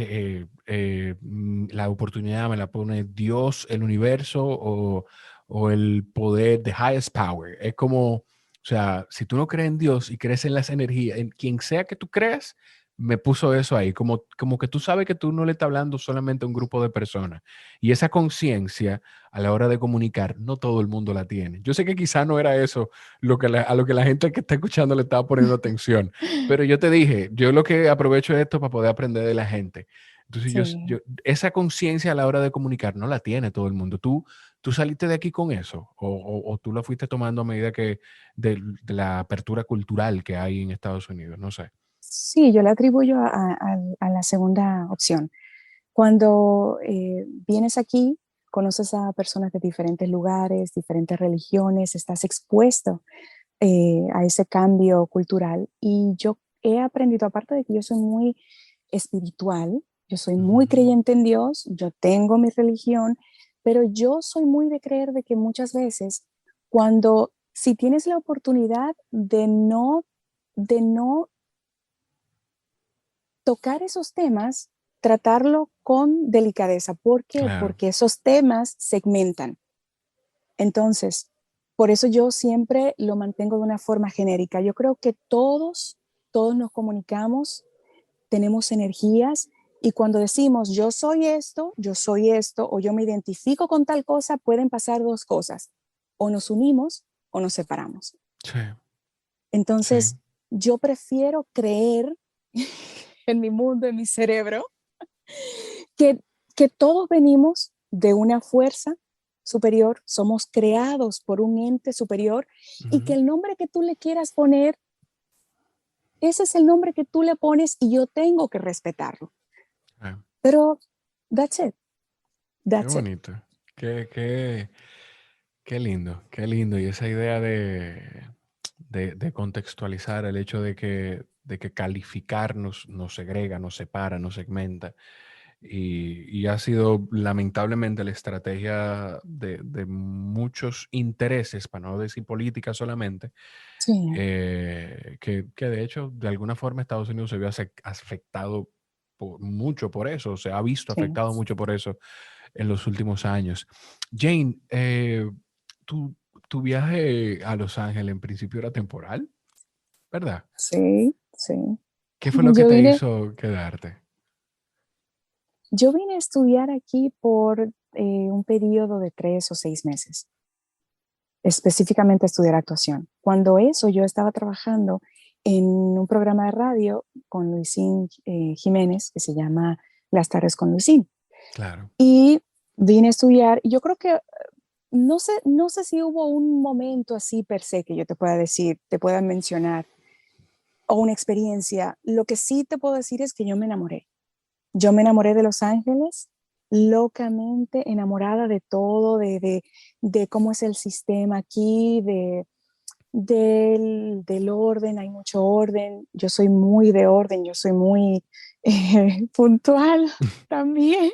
la oportunidad me la pone Dios, el universo o el poder, the highest power. Es como, o sea, si tú no crees en Dios y crees en las energías, en quien sea que tú creas, me puso eso ahí, como que tú sabes que tú no le estás hablando solamente a un grupo de personas. Y esa conciencia a la hora de comunicar, no todo el mundo la tiene. Yo sé que quizá no era eso a lo que la gente que está escuchando le estaba poniendo atención, pero yo te dije, yo lo que aprovecho es esto para poder aprender de la gente. Entonces, Sí. esa conciencia a la hora de comunicar no la tiene todo el mundo. ¿Tú saliste de aquí con eso? ¿O tú lo fuiste tomando a medida que de la apertura cultural que hay en Estados Unidos? No sé. Sí, yo le atribuyo a la segunda opción. Cuando vienes aquí, conoces a personas de diferentes lugares, diferentes religiones, estás expuesto a ese cambio cultural. Y yo he aprendido, aparte de que yo soy muy espiritual, yo soy muy Ujú. creyente en Dios, yo tengo mi religión, pero yo soy muy de creer de que muchas veces si tienes la oportunidad de no tocar esos temas, tratarlo con delicadeza. ¿Por qué? Claro. Porque esos temas segmentan. Entonces, por eso yo siempre lo mantengo de una forma genérica. Yo creo que todos nos comunicamos, tenemos energías y cuando decimos yo soy esto o yo me identifico con tal cosa, pueden pasar dos cosas. O nos unimos o nos separamos. Sí, sí. Entonces, yo prefiero creer en mi mundo, en mi cerebro, que, que todos venimos de una fuerza superior, somos creados por un ente superior y que Ujú. el nombre que tú le quieras poner, ese es el nombre que tú le pones y yo tengo que respetarlo. Ah, Pero that's it, qué that's it. bonito. Qué, qué lindo, qué lindo. Y esa idea de contextualizar el hecho de que calificar nos segrega, nos separa, nos segmenta. Y ha sido lamentablemente la estrategia de muchos intereses, para no decir política solamente, Sí, que de hecho de alguna forma Estados Unidos se vio afectado mucho por eso, se ha visto sí, afectado mucho por eso en los últimos años. Jane, tu, tu viaje a Los Ángeles en principio era temporal, ¿verdad? sí, sí. ¿Qué fue lo que Yo te vine, hizo quedarte? yo vine a estudiar aquí por un periodo de 3 o 6 meses, específicamente a estudiar actuación. Cuando eso yo estaba trabajando en un programa de radio con Luisín Jiménez que se llama Las tardes con Luisín. Claro. Y vine a estudiar, y yo creo que no sé si hubo un momento así per se que yo te pueda decir, te pueda mencionar, o una experiencia. Lo que sí te puedo decir es que yo me enamoré. Yo me enamoré de Los Ángeles, locamente enamorada de todo, de cómo es el sistema aquí, del orden, hay mucho orden. Yo soy muy de orden, yo soy muy puntual también.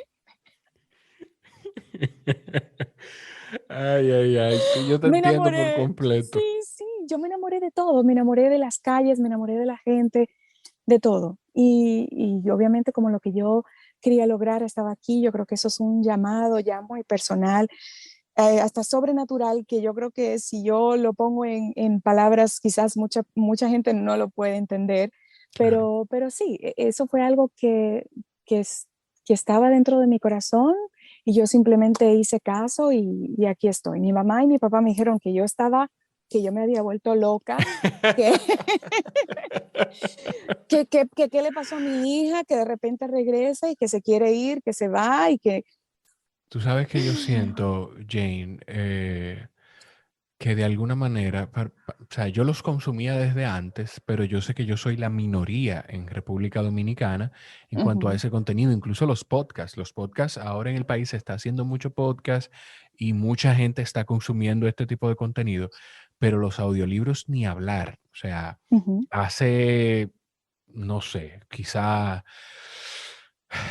Ay, ay, ay, yo te Me entiendo por enamoré, completo. sí, sí, yo me enamoré de todo, me enamoré de las calles, me enamoré de la gente, de todo. Y obviamente como lo que yo quería lograr estaba aquí, yo creo que eso es un llamado ya muy personal, hasta sobrenatural, que yo creo que si yo lo pongo en palabras, quizás mucha gente no lo puede entender, Claro. pero sí, eso fue algo que, es- que estaba dentro de mi corazón y yo simplemente hice caso y aquí estoy. Mi mamá y mi papá me dijeron que yo me había vuelto loca, que, que qué le pasó a mi hija, que de repente regresa y que se quiere ir, que se va y que... Tú sabes que yo siento, Jane, que de alguna manera, o sea, yo los consumía desde antes, pero yo sé que yo soy la minoría en República Dominicana en cuanto a Ujú, ese contenido, incluso los podcasts. Los podcasts, ahora en el país se está haciendo mucho podcast y mucha gente está consumiendo este tipo de contenido, pero los audiolibros ni hablar. O sea, ujú. hace, no sé, quizá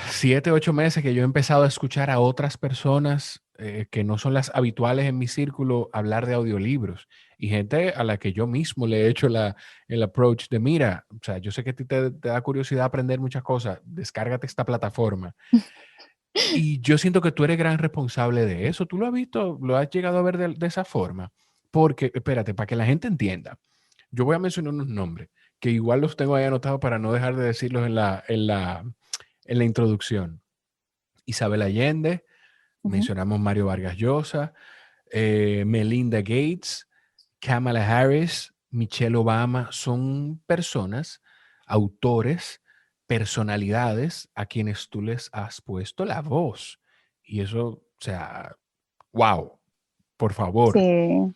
7, 8 meses que yo he empezado a escuchar a otras personas que no son las habituales en mi círculo hablar de audiolibros y gente a la que yo mismo le he hecho el approach de, mira, o sea, yo sé que a ti te da curiosidad aprender muchas cosas, descárgate esta plataforma. Y yo siento que tú eres gran responsable de eso. ¿Tú lo has visto? ¿Lo has llegado a ver de esa forma? Porque, espérate, para que la gente entienda, yo voy a mencionar unos nombres que igual los tengo ahí anotados para no dejar de decirlos en la introducción. Isabel Allende, Ujú. mencionamos Mario Vargas Llosa, Melinda Gates, Kamala Harris, Michelle Obama, son personas, autores, personalidades a quienes tú les has puesto la voz. Y eso, o sea, wow, por favor. Sí.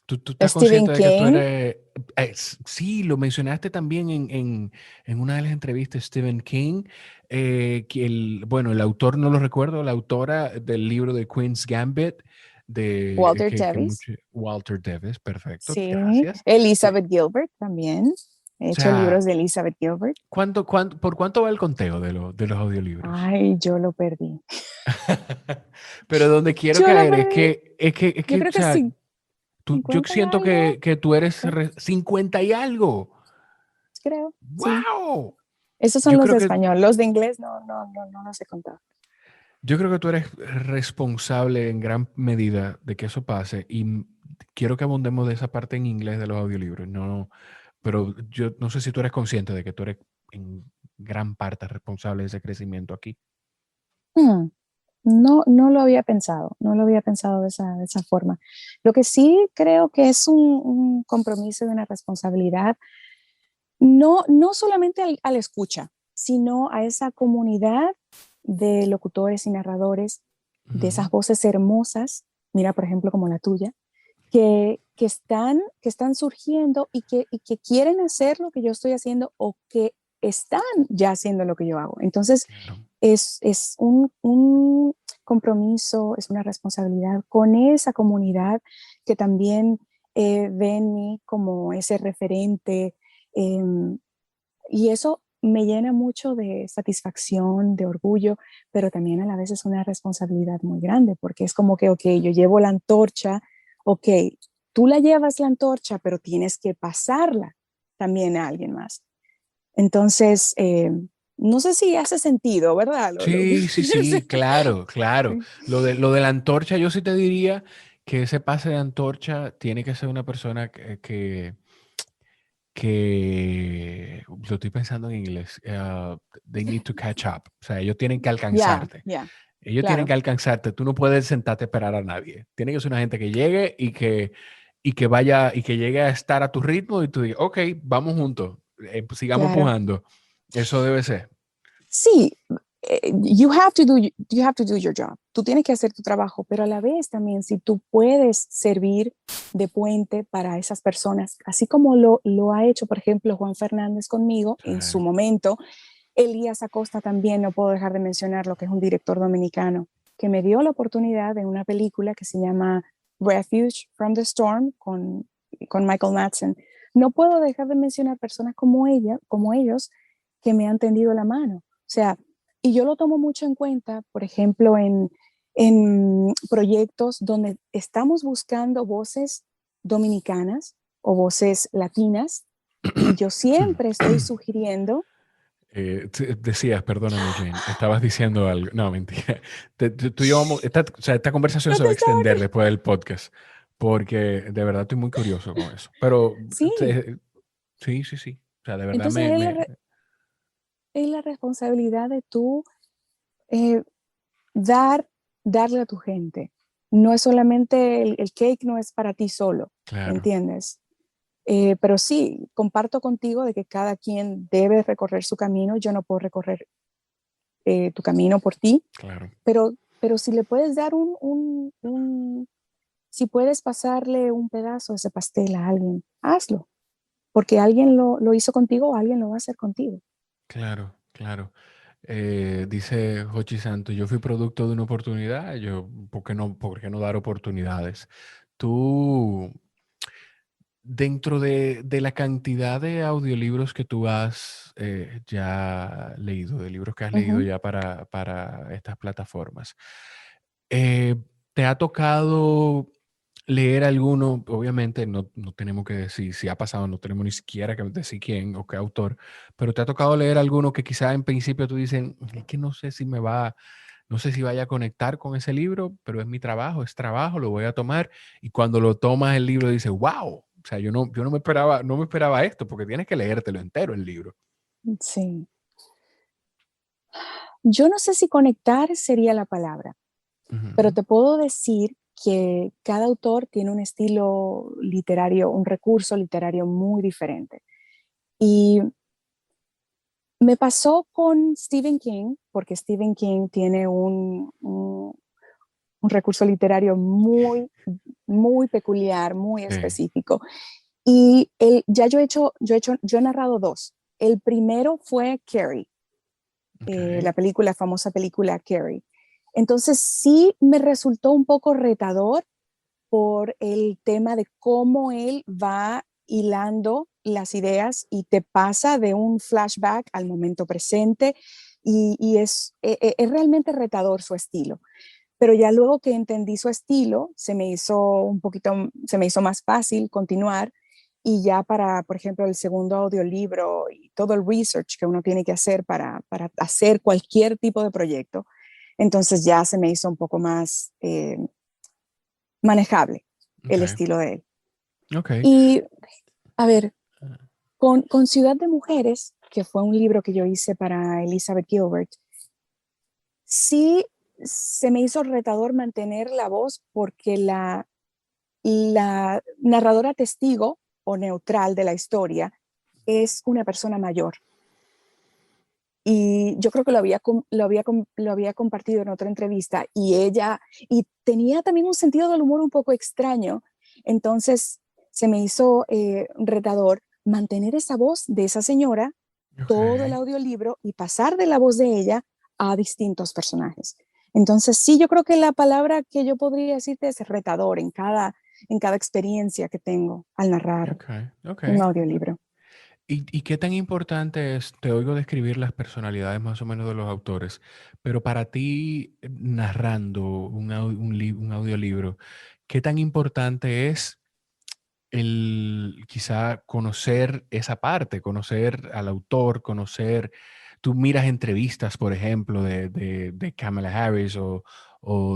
¿Tú estás Stephen consciente de que tú King. eres... sí, lo mencionaste también en una de las entrevistas, Stephen King, que bueno, el autor no lo recuerdo, la autora del libro de Queen's Gambit, Walter Tevis. Walter Davis, perfecto, Sí. gracias. Elizabeth Gilbert también. He O hecho sea, libros de Elizabeth Gilbert. ¿por cuánto va el conteo de los audiolibros? Ay, yo lo perdí. Pero donde quiero Yo lo caer perdí. es que, Yo o creo que sea, sí, yo 50 y siento algo, que tú eres creo. 50 y algo. Creo, sí. ¡Wow! Esos son Yo los creo de que, español. Los de inglés no los he contado. yo creo que tú eres responsable en gran medida de que eso pase y quiero que abundemos de esa parte en inglés de los audiolibros. No, pero yo no sé si tú eres consciente de que tú eres en gran parte responsable de ese crecimiento aquí. Hmm, No, no lo había pensado, no lo había pensado de esa forma. Lo que sí creo que es un compromiso y una responsabilidad, no solamente al escucha, sino a esa comunidad de locutores y narradores, de Ujú. esas voces hermosas, mira, por ejemplo, como la tuya, que están surgiendo y que quieren hacer lo que yo estoy haciendo o que están ya haciendo lo que yo hago. Entonces, Claro. es un compromiso, es una responsabilidad con esa comunidad que también ve en mí como ese referente. eh, y eso me llena mucho de satisfacción, de orgullo, pero también a la vez es una responsabilidad muy grande, porque es como que, ok, yo llevo la antorcha, ok, tú la llevas la antorcha, pero tienes que pasarla también a alguien más. Entonces, no sé si hace sentido, ¿verdad? Lo que Sí, sí, estoy sí, diciendo. claro, claro. Lo de la antorcha, yo sí te diría que ese pase de antorcha tiene que ser una persona que lo estoy pensando en inglés. They need to catch up. O sea, ellos tienen que Ya, alcanzarte. ya, Ellos tienen que claro, alcanzarte. Tú no puedes sentarte a esperar a nadie. Tiene que ser una gente que llegue y que vaya y que llegue a estar a tu ritmo y tú digas, ok, vamos juntos, pues sigamos claro. empujando. Eso debe ser. Sí, you have to do your job. Tú tienes que hacer tu trabajo, pero a la vez también si tú puedes servir de puente para esas personas, así como lo ha hecho, por ejemplo, Juan Fernández conmigo en su Claro, momento, Elías Acosta también, no puedo dejar de mencionar lo que es un director dominicano, que me dio la oportunidad de una película que se llama Refuge from the Storm con Michael Madsen. No puedo dejar de mencionar personas como ella, como ellos, que me han tendido la mano. O sea, y yo lo tomo mucho en cuenta, por ejemplo, en proyectos donde estamos buscando voces dominicanas o voces latinas, y yo siempre estoy sugiriendo. Decías, perdóname, Jane, estabas diciendo algo. No, mentira. Tú y yo vamos, o sea, esta conversación No se te va a estaba extender después del podcast, porque de verdad estoy muy curioso con eso. Pero Sí, sí, sí, sí. O sea, de verdad entonces es la responsabilidad de tú eh, dar, darle a tu gente. No es solamente el cake, no es para ti solo, claro, ¿entiendes? Pero sí, comparto contigo de que cada quien debe recorrer su camino. Yo no puedo recorrer tu camino por ti, claro, pero si le puedes dar si puedes pasarle un pedazo de ese pastel a alguien, hazlo, porque alguien lo hizo contigo o alguien lo va a hacer contigo. claro, claro. Dice Jochi Santos, yo fui producto de una oportunidad, ¿por qué no dar oportunidades? Tú, Dentro de la cantidad de audiolibros que tú has ya leído, de libros que has leído Ujú. ya para estas plataformas, eh, ¿te ha tocado leer alguno? Obviamente no tenemos que decir si ha pasado, no tenemos ni siquiera que decir quién o qué autor, pero ¿te ha tocado leer alguno que quizá en principio tú dices, es que no sé si me va, no sé si vaya a conectar con ese libro, pero es mi trabajo, es trabajo, lo voy a tomar. Y cuando lo tomas el libro dices, wow, o sea, yo no me esperaba esto, porque tienes que leértelo entero el libro. Sí. Yo no sé si conectar sería la palabra, pero Ujú. te puedo decir que cada autor tiene un estilo literario, un recurso literario muy diferente. Y me pasó con Stephen King, porque Stephen King tiene un recurso literario muy, muy peculiar, muy Sí, específico. Y ya yo he narrado dos. El primero fue Carrie, ok, la película, famosa película Carrie. Entonces sí me resultó un poco retador por el tema de cómo él va hilando las ideas y te pasa de un flashback al momento presente y es realmente retador su estilo. Pero ya luego que entendí su estilo, se me hizo más fácil continuar y ya para, por ejemplo, el segundo audiolibro y todo el research que uno tiene que hacer para hacer cualquier tipo de proyecto, entonces ya se me hizo un poco más manejable el ok, estilo de él. ok. Y a ver, con Ciudad de Mujeres, que fue un libro que yo hice para Elizabeth Gilbert, sí se me hizo retador mantener la voz porque la narradora testigo o neutral de la historia es una persona mayor. Y yo creo que lo había compartido en otra entrevista y tenía también un sentido del humor un poco extraño. Entonces se me hizo retador mantener esa voz de esa señora, Ok, todo el audiolibro y pasar de la voz de ella a distintos personajes. Entonces sí, yo creo que la palabra que yo podría decirte es retador en cada experiencia que tengo al narrar ok, ok. un audiolibro. ¿Y qué tan importante es? Te oigo describir las personalidades más o menos de los autores, pero para ti, narrando un audiolibro, ¿qué tan importante es el quizá conocer esa parte, conocer al autor, conocer, tú miras entrevistas, por ejemplo, de Kamala Harris o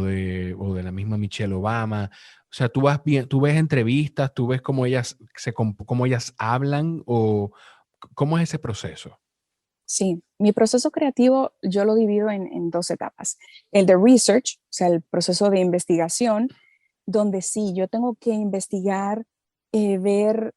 de la misma Michelle Obama? O sea, tú vas bien, tú ves entrevistas, tú ves cómo ellas, cómo ellas hablan o cómo es ese proceso. Sí, mi proceso creativo yo lo divido en dos etapas. El de research, o sea, el proceso de investigación, donde sí, yo tengo que investigar, ver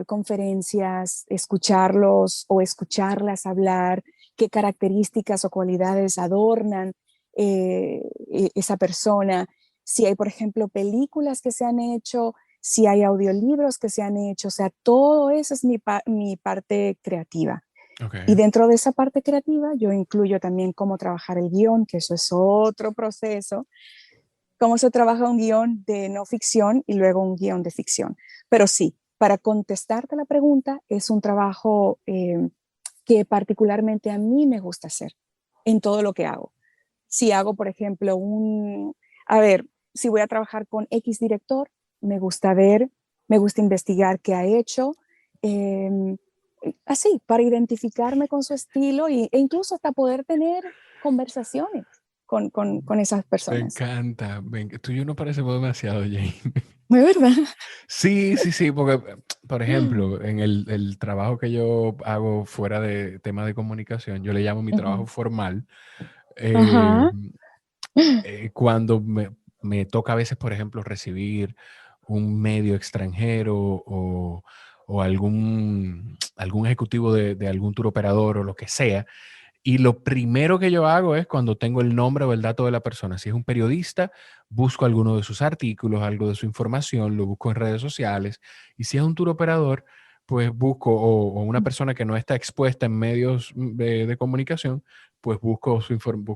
conferencias, escucharlos o escucharlas hablar, qué características o cualidades adornan esa persona, si hay, por ejemplo, películas que se han hecho, si hay audiolibros que se han hecho, o sea, todo eso es mi parte creativa. Ok, Y dentro de esa parte creativa, yo incluyo también cómo trabajar el guión, que eso es otro proceso, cómo se trabaja un guión de no ficción y luego un guión de ficción. Pero sí, para contestarte la pregunta, es un trabajo que particularmente a mí me gusta hacer en todo lo que hago. Si hago, por ejemplo, a ver, si voy a trabajar con X director, me gusta ver, me gusta investigar qué ha hecho, eh, así, para identificarme con su estilo e incluso hasta poder tener conversaciones con esas me personas. encanta. Tú y yo no parecemos demasiado, Jane. ¿De verdad? Sí, sí, sí, porque, por ejemplo, en el trabajo que yo hago fuera de tema de comunicación, yo le llamo mi trabajo Ujú. formal. eh, Ajá. Cuando me toca a veces, por ejemplo, recibir un medio extranjero o algún ejecutivo de algún tour operador o lo que sea, y lo primero que yo hago es cuando tengo el nombre o el dato de la persona. Si es un periodista, busco alguno de sus artículos, algo de su información, lo busco en redes sociales. Y si es un tour operador, pues busco, o una persona que no está expuesta en medios de comunicación, pues busco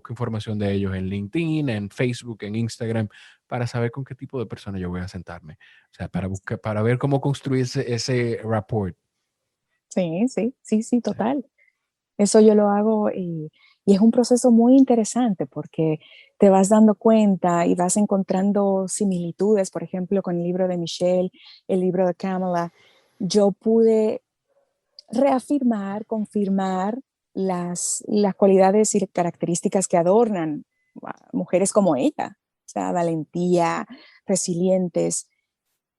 información de ellos en LinkedIn, en Facebook, en Instagram, para saber con qué tipo de persona yo voy a sentarme. O sea, para ver cómo construir ese rapport. Sí, sí, sí, sí, Sí, total. Eso yo lo hago y es un proceso muy interesante porque te vas dando cuenta y vas encontrando similitudes, por ejemplo, con el libro de Michelle, el libro de Kamala. Yo pude reafirmar, confirmar las cualidades y características que adornan a mujeres como ella, o sea, valentía, resilientes.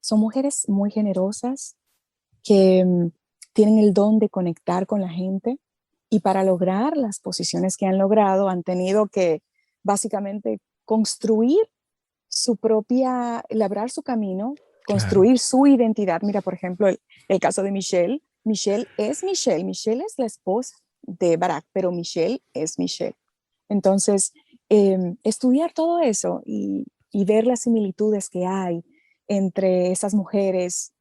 Son mujeres muy generosas que tienen el don de conectar con la gente y para lograr las posiciones que han logrado han tenido que básicamente construir su propia, labrar su camino, claro. construir su identidad. Mira, por ejemplo, el caso de Michelle. Michelle es la esposa de Barack, pero Michelle es Michelle. Entonces, estudiar todo eso y ver las similitudes que hay entre esas mujeres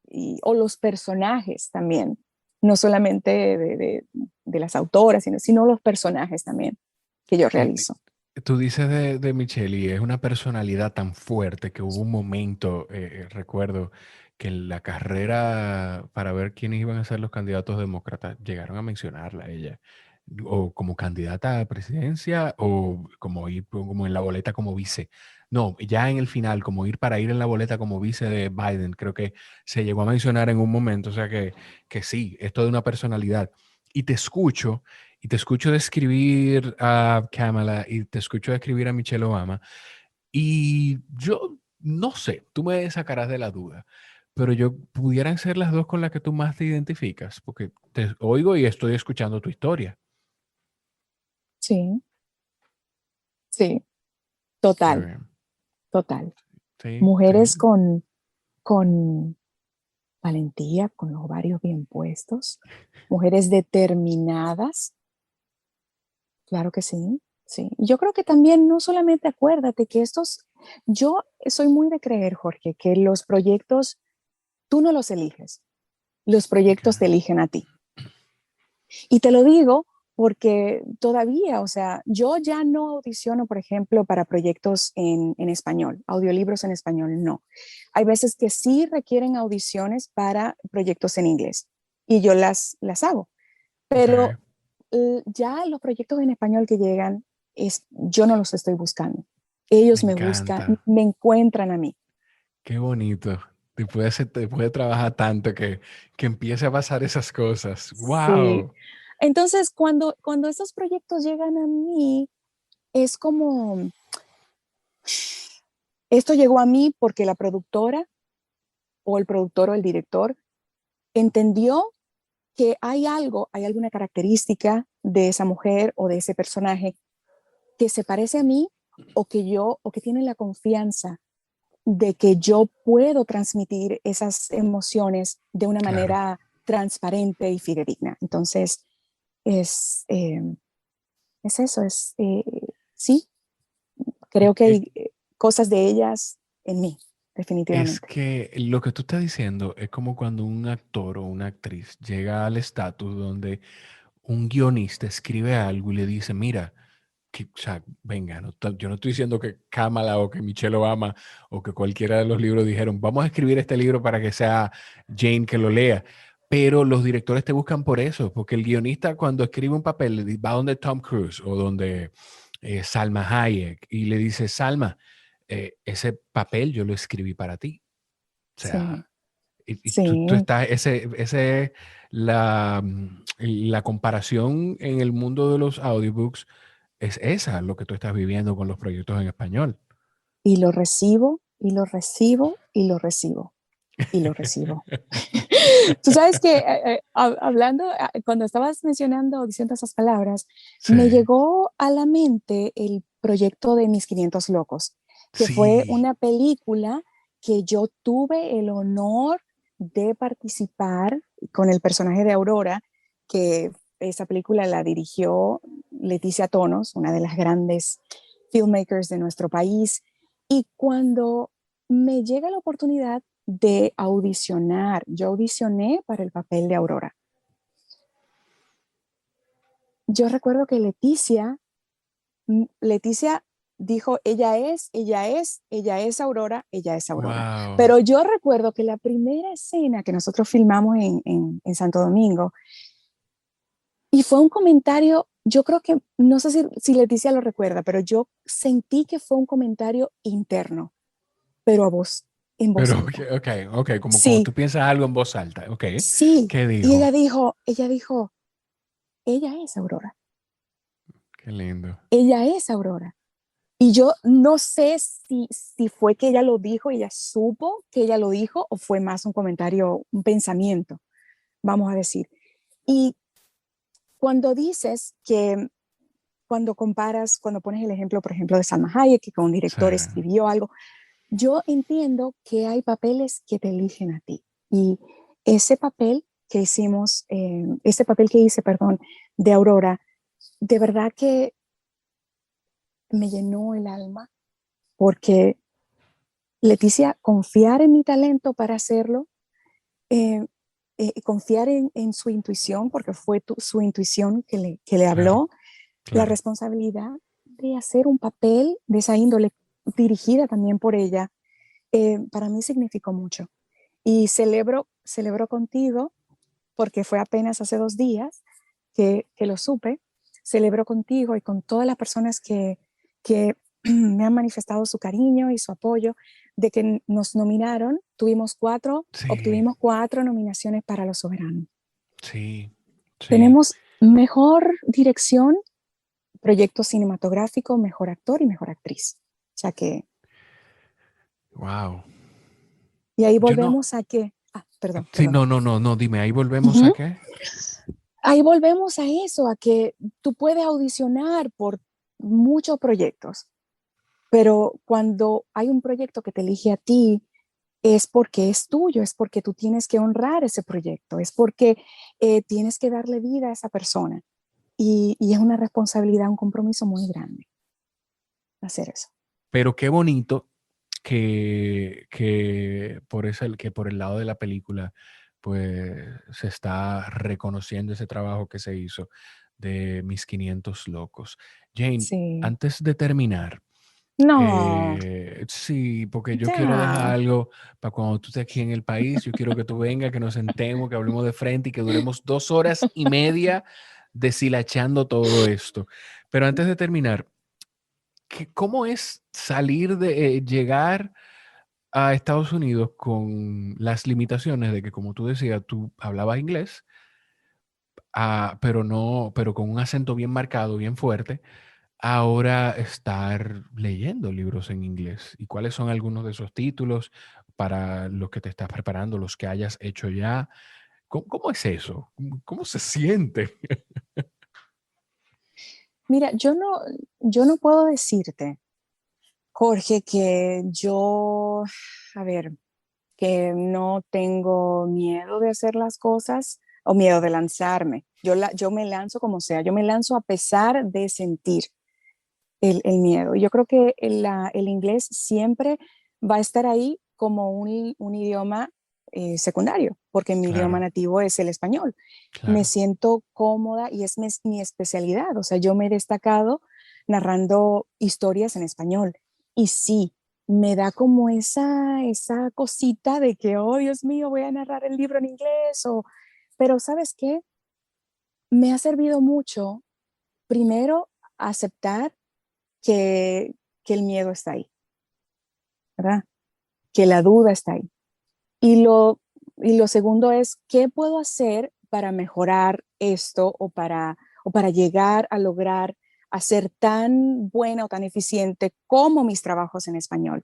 o los personajes también, no solamente de las autoras, sino los personajes también que yo Y realizo. tú dices de Michelle y es una personalidad tan fuerte que hubo un momento, recuerdo, que en la carrera para ver quiénes iban a ser los candidatos demócratas, llegaron a mencionarla a ella, o como candidata a presidencia, o como ir como en la boleta como vice. No, ya en el final, como ir para ir en la boleta como vice de Biden, creo que se llegó a mencionar en un momento, o sea que sí, esto de una personalidad. Y te escucho. Y te escucho describir a Kamala y te escucho describir a Michelle Obama. Y yo no sé, tú me sacarás de la duda, pero yo pudieran ser las dos con las que tú más te identificas, porque te oigo y estoy escuchando tu historia. Sí, sí, Qué total, bien. total. Sí, sí. Mujeres con valentía, con los ovarios bien puestos, mujeres determinadas, claro que sí, sí. Yo creo que también no solamente acuérdate que yo soy muy de creer, Jorge, que los proyectos tú no los eliges, los Ok. proyectos te eligen a ti. Y te lo digo porque todavía, o sea, yo ya no audiciono, por ejemplo, para proyectos en español, audiolibros en español, no. Hay veces que sí requieren audiciones para proyectos en inglés y yo las hago, Ok. pero ya los proyectos en español que llegan, yo no los estoy buscando. Me Ellos me buscan, encanta. me encuentran a mí. Qué bonito. Te puede trabajar tanto que empiece a pasar esas cosas. Sí. ¡Wow! Entonces, cuando esos proyectos llegan a mí, es como, esto llegó a mí porque la productora o el productor o el director entendió que hay alguna característica de esa mujer o de ese personaje que se parece a mí o que tiene la confianza de que yo puedo transmitir esas emociones de una Claro. manera transparente y fidedigna. Entonces, es, eh, es eso, sí, creo que hay cosas de ellas en mí, Es definitivamente. que lo que tú estás diciendo es como cuando un actor o una actriz llega al estatus donde un guionista escribe algo y le dice, mira, o sea, venga, yo no estoy diciendo que Kamala o que Michelle Obama o que cualquiera de los libros dijeron, vamos a escribir este libro para que sea Jane que lo lea. Pero los directores te buscan por eso, porque el guionista cuando escribe un papel va donde Tom Cruise o donde Salma Hayek y le dice, Salma, ese papel yo lo escribí para ti. O Sí, sea, y tú sí. estás, la comparación en el mundo de los audiobooks es esa, lo que tú estás viviendo con los proyectos en español. Y lo recibo, y lo recibo, y lo recibo, y lo recibo. Tú sabes que hablando, cuando estabas mencionando, diciendo esas palabras, Sí, me llegó a la mente el proyecto de Mis 500 Locos, que fue sí, una película que yo tuve el honor de participar con el personaje de Aurora, que esa película la dirigió Leticia Tonos, una de las grandes filmmakers de nuestro país. Y cuando me llega la oportunidad de audicionar. Yo audicioné para el papel de Aurora. Yo recuerdo que Leticia dijo, ella es Aurora, ella es Aurora. Wow. Pero yo recuerdo que la primera escena que nosotros filmamos en Santo Domingo, y fue un comentario, yo creo que, no sé si Leticia lo recuerda, pero yo sentí que fue un comentario interno, pero en voz Pero, ok, alta. ok, ok, como cuando Sí, tú piensas algo en voz alta, ok. sí. ¿Qué Y dijo? ella es Aurora, Qué lindo. ella es Aurora. Y yo no sé si fue que ella lo dijo, ella supo que ella lo dijo, o fue más un comentario, un pensamiento, vamos a decir. Y cuando dices que, cuando comparas, cuando pones el ejemplo, por ejemplo, de Salma Hayek, que un Sí, director escribió algo, yo entiendo que hay papeles que te eligen a ti. Y ese papel ese papel que hice, perdón, de Aurora, de verdad que me llenó el alma, porque Leticia, confiar en mi talento para hacerlo, eh, confiar en su intuición, porque fue su intuición que le claro, habló, la claro. responsabilidad de hacer un papel de esa índole, dirigida también por ella, para mí significó mucho. Y celebro contigo, porque fue apenas hace 2 días que lo supe, celebro contigo y con todas las personas que me han manifestado su cariño y su apoyo, de que nos nominaron, Sí, obtuvimos 4 nominaciones para Los Soberanos. sí, sí. Tenemos mejor dirección, proyecto cinematográfico, mejor actor y mejor actriz. O sea que, Wow. y ahí Yo no, volvemos a que, perdón, sí, perdón. no, no, no, no, dime, ahí volvemos a Ujú. qué. Ahí volvemos a eso, a que tú puedes audicionar por muchos proyectos, pero cuando hay un proyecto que te elige a ti, es porque es tuyo, es porque tú tienes que honrar ese proyecto, es porque tienes que darle vida a esa persona. Y es una responsabilidad, un compromiso muy grande hacer eso. Pero qué bonito que por el lado de la película, pues se está reconociendo ese trabajo que se hizo de Mis 500 Locos. Jane, Sí. antes de terminar, No, sí, porque yo quiero dejar ya. algo para cuando tú estés aquí en el país. Yo quiero que tú vengas, que nos sentemos, que hablemos de frente y que duremos 2 horas y media deshilachando todo esto. Pero antes de terminar, ¿cómo es salir de llegar a Estados Unidos con las limitaciones de que, como tú decías, tú hablabas inglés, pero no, pero con un acento bien marcado, bien fuerte? Ahora estar leyendo libros en inglés. ¿Y cuáles son algunos de esos títulos para los que te estás preparando, los que hayas hecho ya? ¿Cómo es eso? ¿Cómo se siente? Mira, yo no puedo decirte, Jorge, a ver, que no tengo miedo de hacer las cosas o miedo de lanzarme. Yo me lanzo como sea, yo me lanzo a pesar de sentir el miedo. Yo creo que el inglés siempre va a estar ahí como un idioma secundario, porque mi idioma Claro, nativo es el español. Me claro. siento cómoda y es mi especialidad. O sea, yo me he destacado narrando historias en español. Y sí, me da como esa cosita de que, oh Dios mío, voy a narrar el libro en inglés. Pero ¿sabes qué? Me ha servido mucho, primero, aceptar que, que el miedo está ahí, ¿verdad? Que la duda está ahí. Y lo segundo es, ¿qué puedo hacer para mejorar esto o para llegar a lograr hacer tan buena o tan eficiente como mis trabajos en español?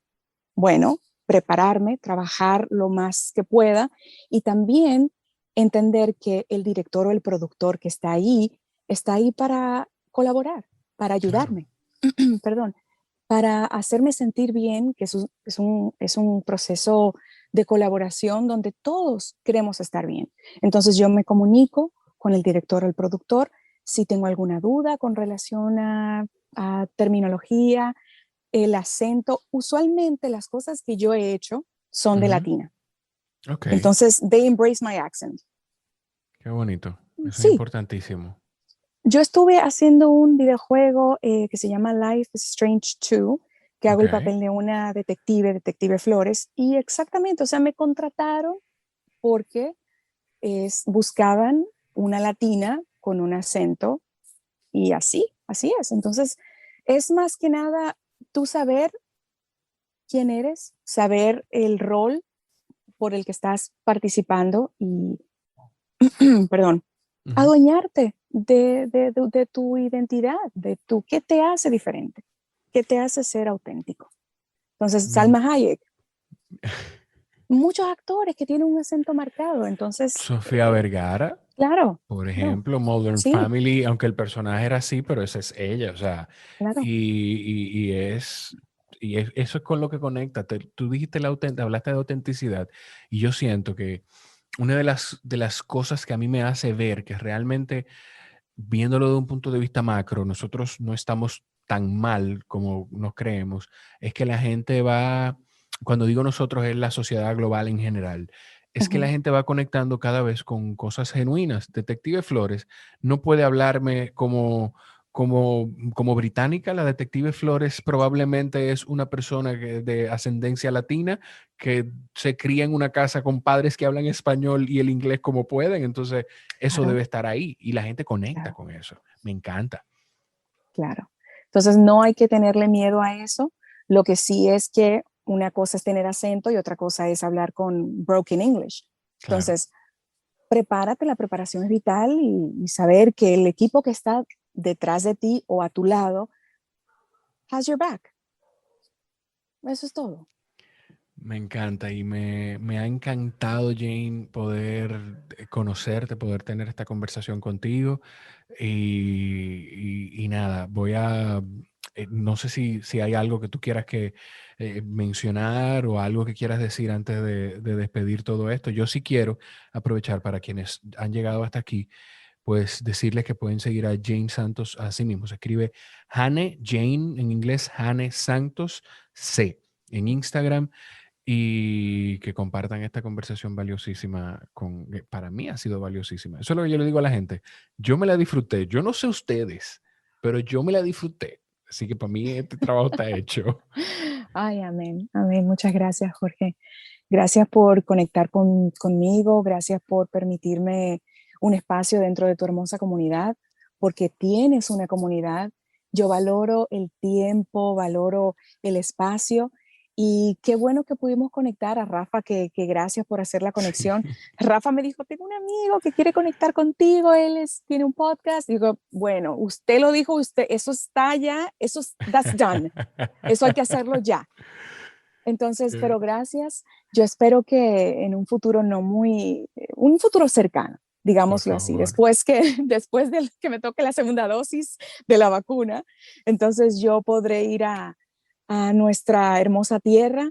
Bueno, prepararme, trabajar lo más que pueda y también entender que el director o el productor que está ahí para colaborar, para Claro, ayudarme, perdón, para hacerme sentir bien, que es un proceso de colaboración donde todos queremos estar bien. Entonces yo me comunico con el director o el productor si tengo alguna duda con relación a terminología, el acento. Usualmente las cosas que yo he hecho son de ujú, latina. Ok, Entonces, they embrace my accent. qué bonito. Eso es Sí, importantísimo. yo estuve haciendo un videojuego que se llama Life is Strange 2, que hago Ok, el papel de una detective Flores, y exactamente, o sea, me contrataron porque buscaban una latina con un acento y así es. Entonces, es más que nada tú saber quién eres, saber el rol por el que estás participando y, perdón, ujú, adueñarte de tu identidad, de tu, qué te hace diferente, qué te hace ser auténtico. Entonces, me- Salma Hayek, muchos actores que tienen un acento marcado, entonces, Sofía Vergara, claro, por claro, ejemplo, Modern sí, Family, aunque el personaje era así, pero esa es ella, o sea, claro. eso es con lo que conecta. Tú dijiste hablaste de autenticidad, y yo siento que una de las cosas que a mí me hace ver que realmente, viéndolo de un punto de vista macro, nosotros no estamos tan mal como nos creemos, es que la gente va, cuando digo nosotros, es la sociedad global en general, es que la Ujú, gente va conectando cada vez con cosas genuinas. Detective Flores no puede hablarme como británica. La Detective Flores probablemente es una persona de ascendencia latina que se cría en una casa con padres que hablan español y el inglés como pueden. Entonces, eso claro, debe estar ahí y la gente conecta claro, con eso. Me encanta. claro. Entonces, no hay que tenerle miedo a eso. Lo que sí es que una cosa es tener acento y otra cosa es hablar con broken English. Claro. Entonces, prepárate, la preparación es vital y saber que el equipo que está detrás de ti o a tu lado has your back. Eso es todo. Me encanta y me ha encantado, Jane, poder conocerte, poder tener esta conversación contigo. Y nada, no sé si hay algo que tú quieras que mencionar o algo que quieras decir antes de despedir todo esto. Yo sí quiero aprovechar para quienes han llegado hasta aquí, pues decirles que pueden seguir a Jane Santos así mismo. Se escribe Jane, Jane en inglés, Jane Santos C en Instagram, y que compartan esta conversación valiosísima para mí ha sido valiosísima. Eso es lo que yo le digo a la gente. Yo me la disfruté. Yo no sé ustedes, pero yo me la disfruté. Así que para mí este trabajo está hecho. Ay, amén, amén. Muchas gracias, Jorge. Gracias por conectar conmigo, gracias por permitirme un espacio dentro de tu hermosa comunidad, porque tienes una comunidad. Yo valoro el tiempo, valoro el espacio y qué bueno que pudimos conectar a Rafa, que gracias por hacer la Sí. conexión. Rafa me dijo, tengo un amigo que quiere conectar contigo, tiene un podcast. Digo, bueno, usted lo dijo, usted, eso está ya, that's done. Eso hay que hacerlo ya. Entonces, Eh, pero gracias. Yo espero que en un futuro un futuro cercano, Por digámoslo así, favor. después de que me toque la segunda dosis de la vacuna, entonces yo podré ir a nuestra hermosa tierra,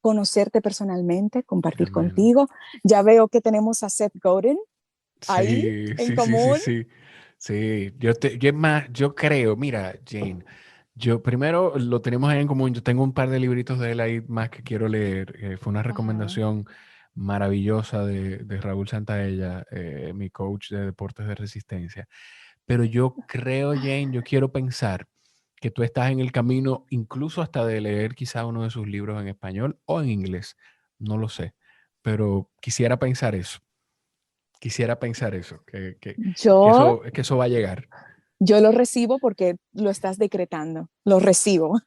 conocerte personalmente, compartir Amén. contigo. Ya veo que tenemos a Seth Godin ahí Sí, en sí, sí, sí, común. sí. Sí, yo creo, mira, Jane, yo primero lo tenemos ahí en común. Yo tengo un par de libritos de él ahí más que quiero leer. Fue una Ajá. recomendación maravillosa de Raúl Santaella, mi coach de deportes de resistencia. Pero yo creo, Jane, yo quiero pensar que tú estás en el camino incluso hasta de leer quizá uno de sus libros en español o en inglés. No lo sé, pero quisiera pensar eso. Quisiera pensar eso, Yo, que eso va a llegar. yo lo recibo porque lo estás decretando, lo recibo.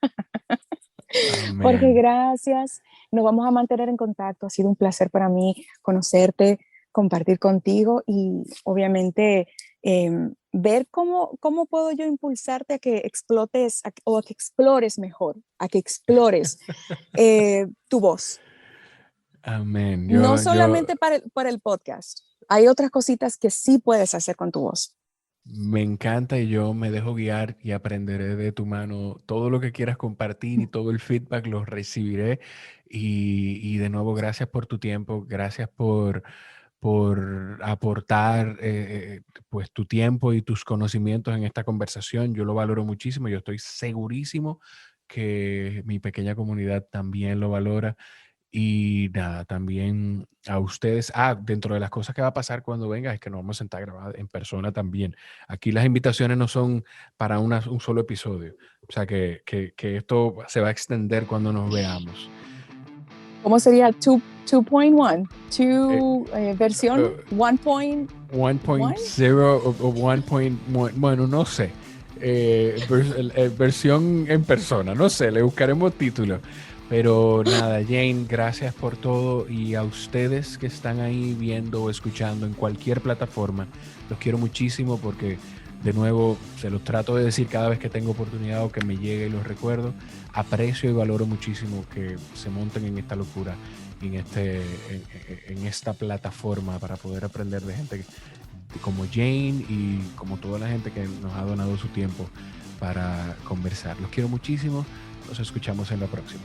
Jorge, Amén. gracias. Nos vamos a mantener en contacto. Ha sido un placer para mí conocerte, compartir contigo y obviamente ver cómo puedo yo impulsarte a que explotes o a que explores mejor, a que explores tu voz. Amén. No Yo solamente para el podcast. Hay otras cositas que sí puedes hacer con tu voz. me encanta y yo me dejo guiar y aprenderé de tu mano todo lo que quieras compartir y todo el feedback lo recibiré. Y de nuevo, gracias por tu tiempo, gracias por aportar pues tu tiempo y tus conocimientos en esta conversación. Yo lo valoro muchísimo. Yo estoy segurísimo que mi pequeña comunidad también lo valora. Y nada, también a ustedes. Dentro de las cosas que va a pasar cuando venga es que nos vamos a sentar a grabar en persona también. Aquí las invitaciones no son para un solo episodio. O sea que esto se va a extender cuando nos veamos. ¿Cómo sería 2.1? Eh, Versión eh, 1.1. 1.0 o 1.1, bueno, no sé. Versión en persona, no sé, le buscaremos título. Pero nada, Jane, gracias por todo, y a ustedes que están ahí viendo o escuchando en cualquier plataforma, los quiero muchísimo porque, de nuevo, se los trato de decir cada vez que tengo oportunidad o que me llegue y los recuerdo. Aprecio y valoro muchísimo que se monten en esta locura, en esta plataforma, para poder aprender de gente como Jane y como toda la gente que nos ha donado su tiempo para conversar. Los quiero muchísimo. Nos escuchamos en la próxima.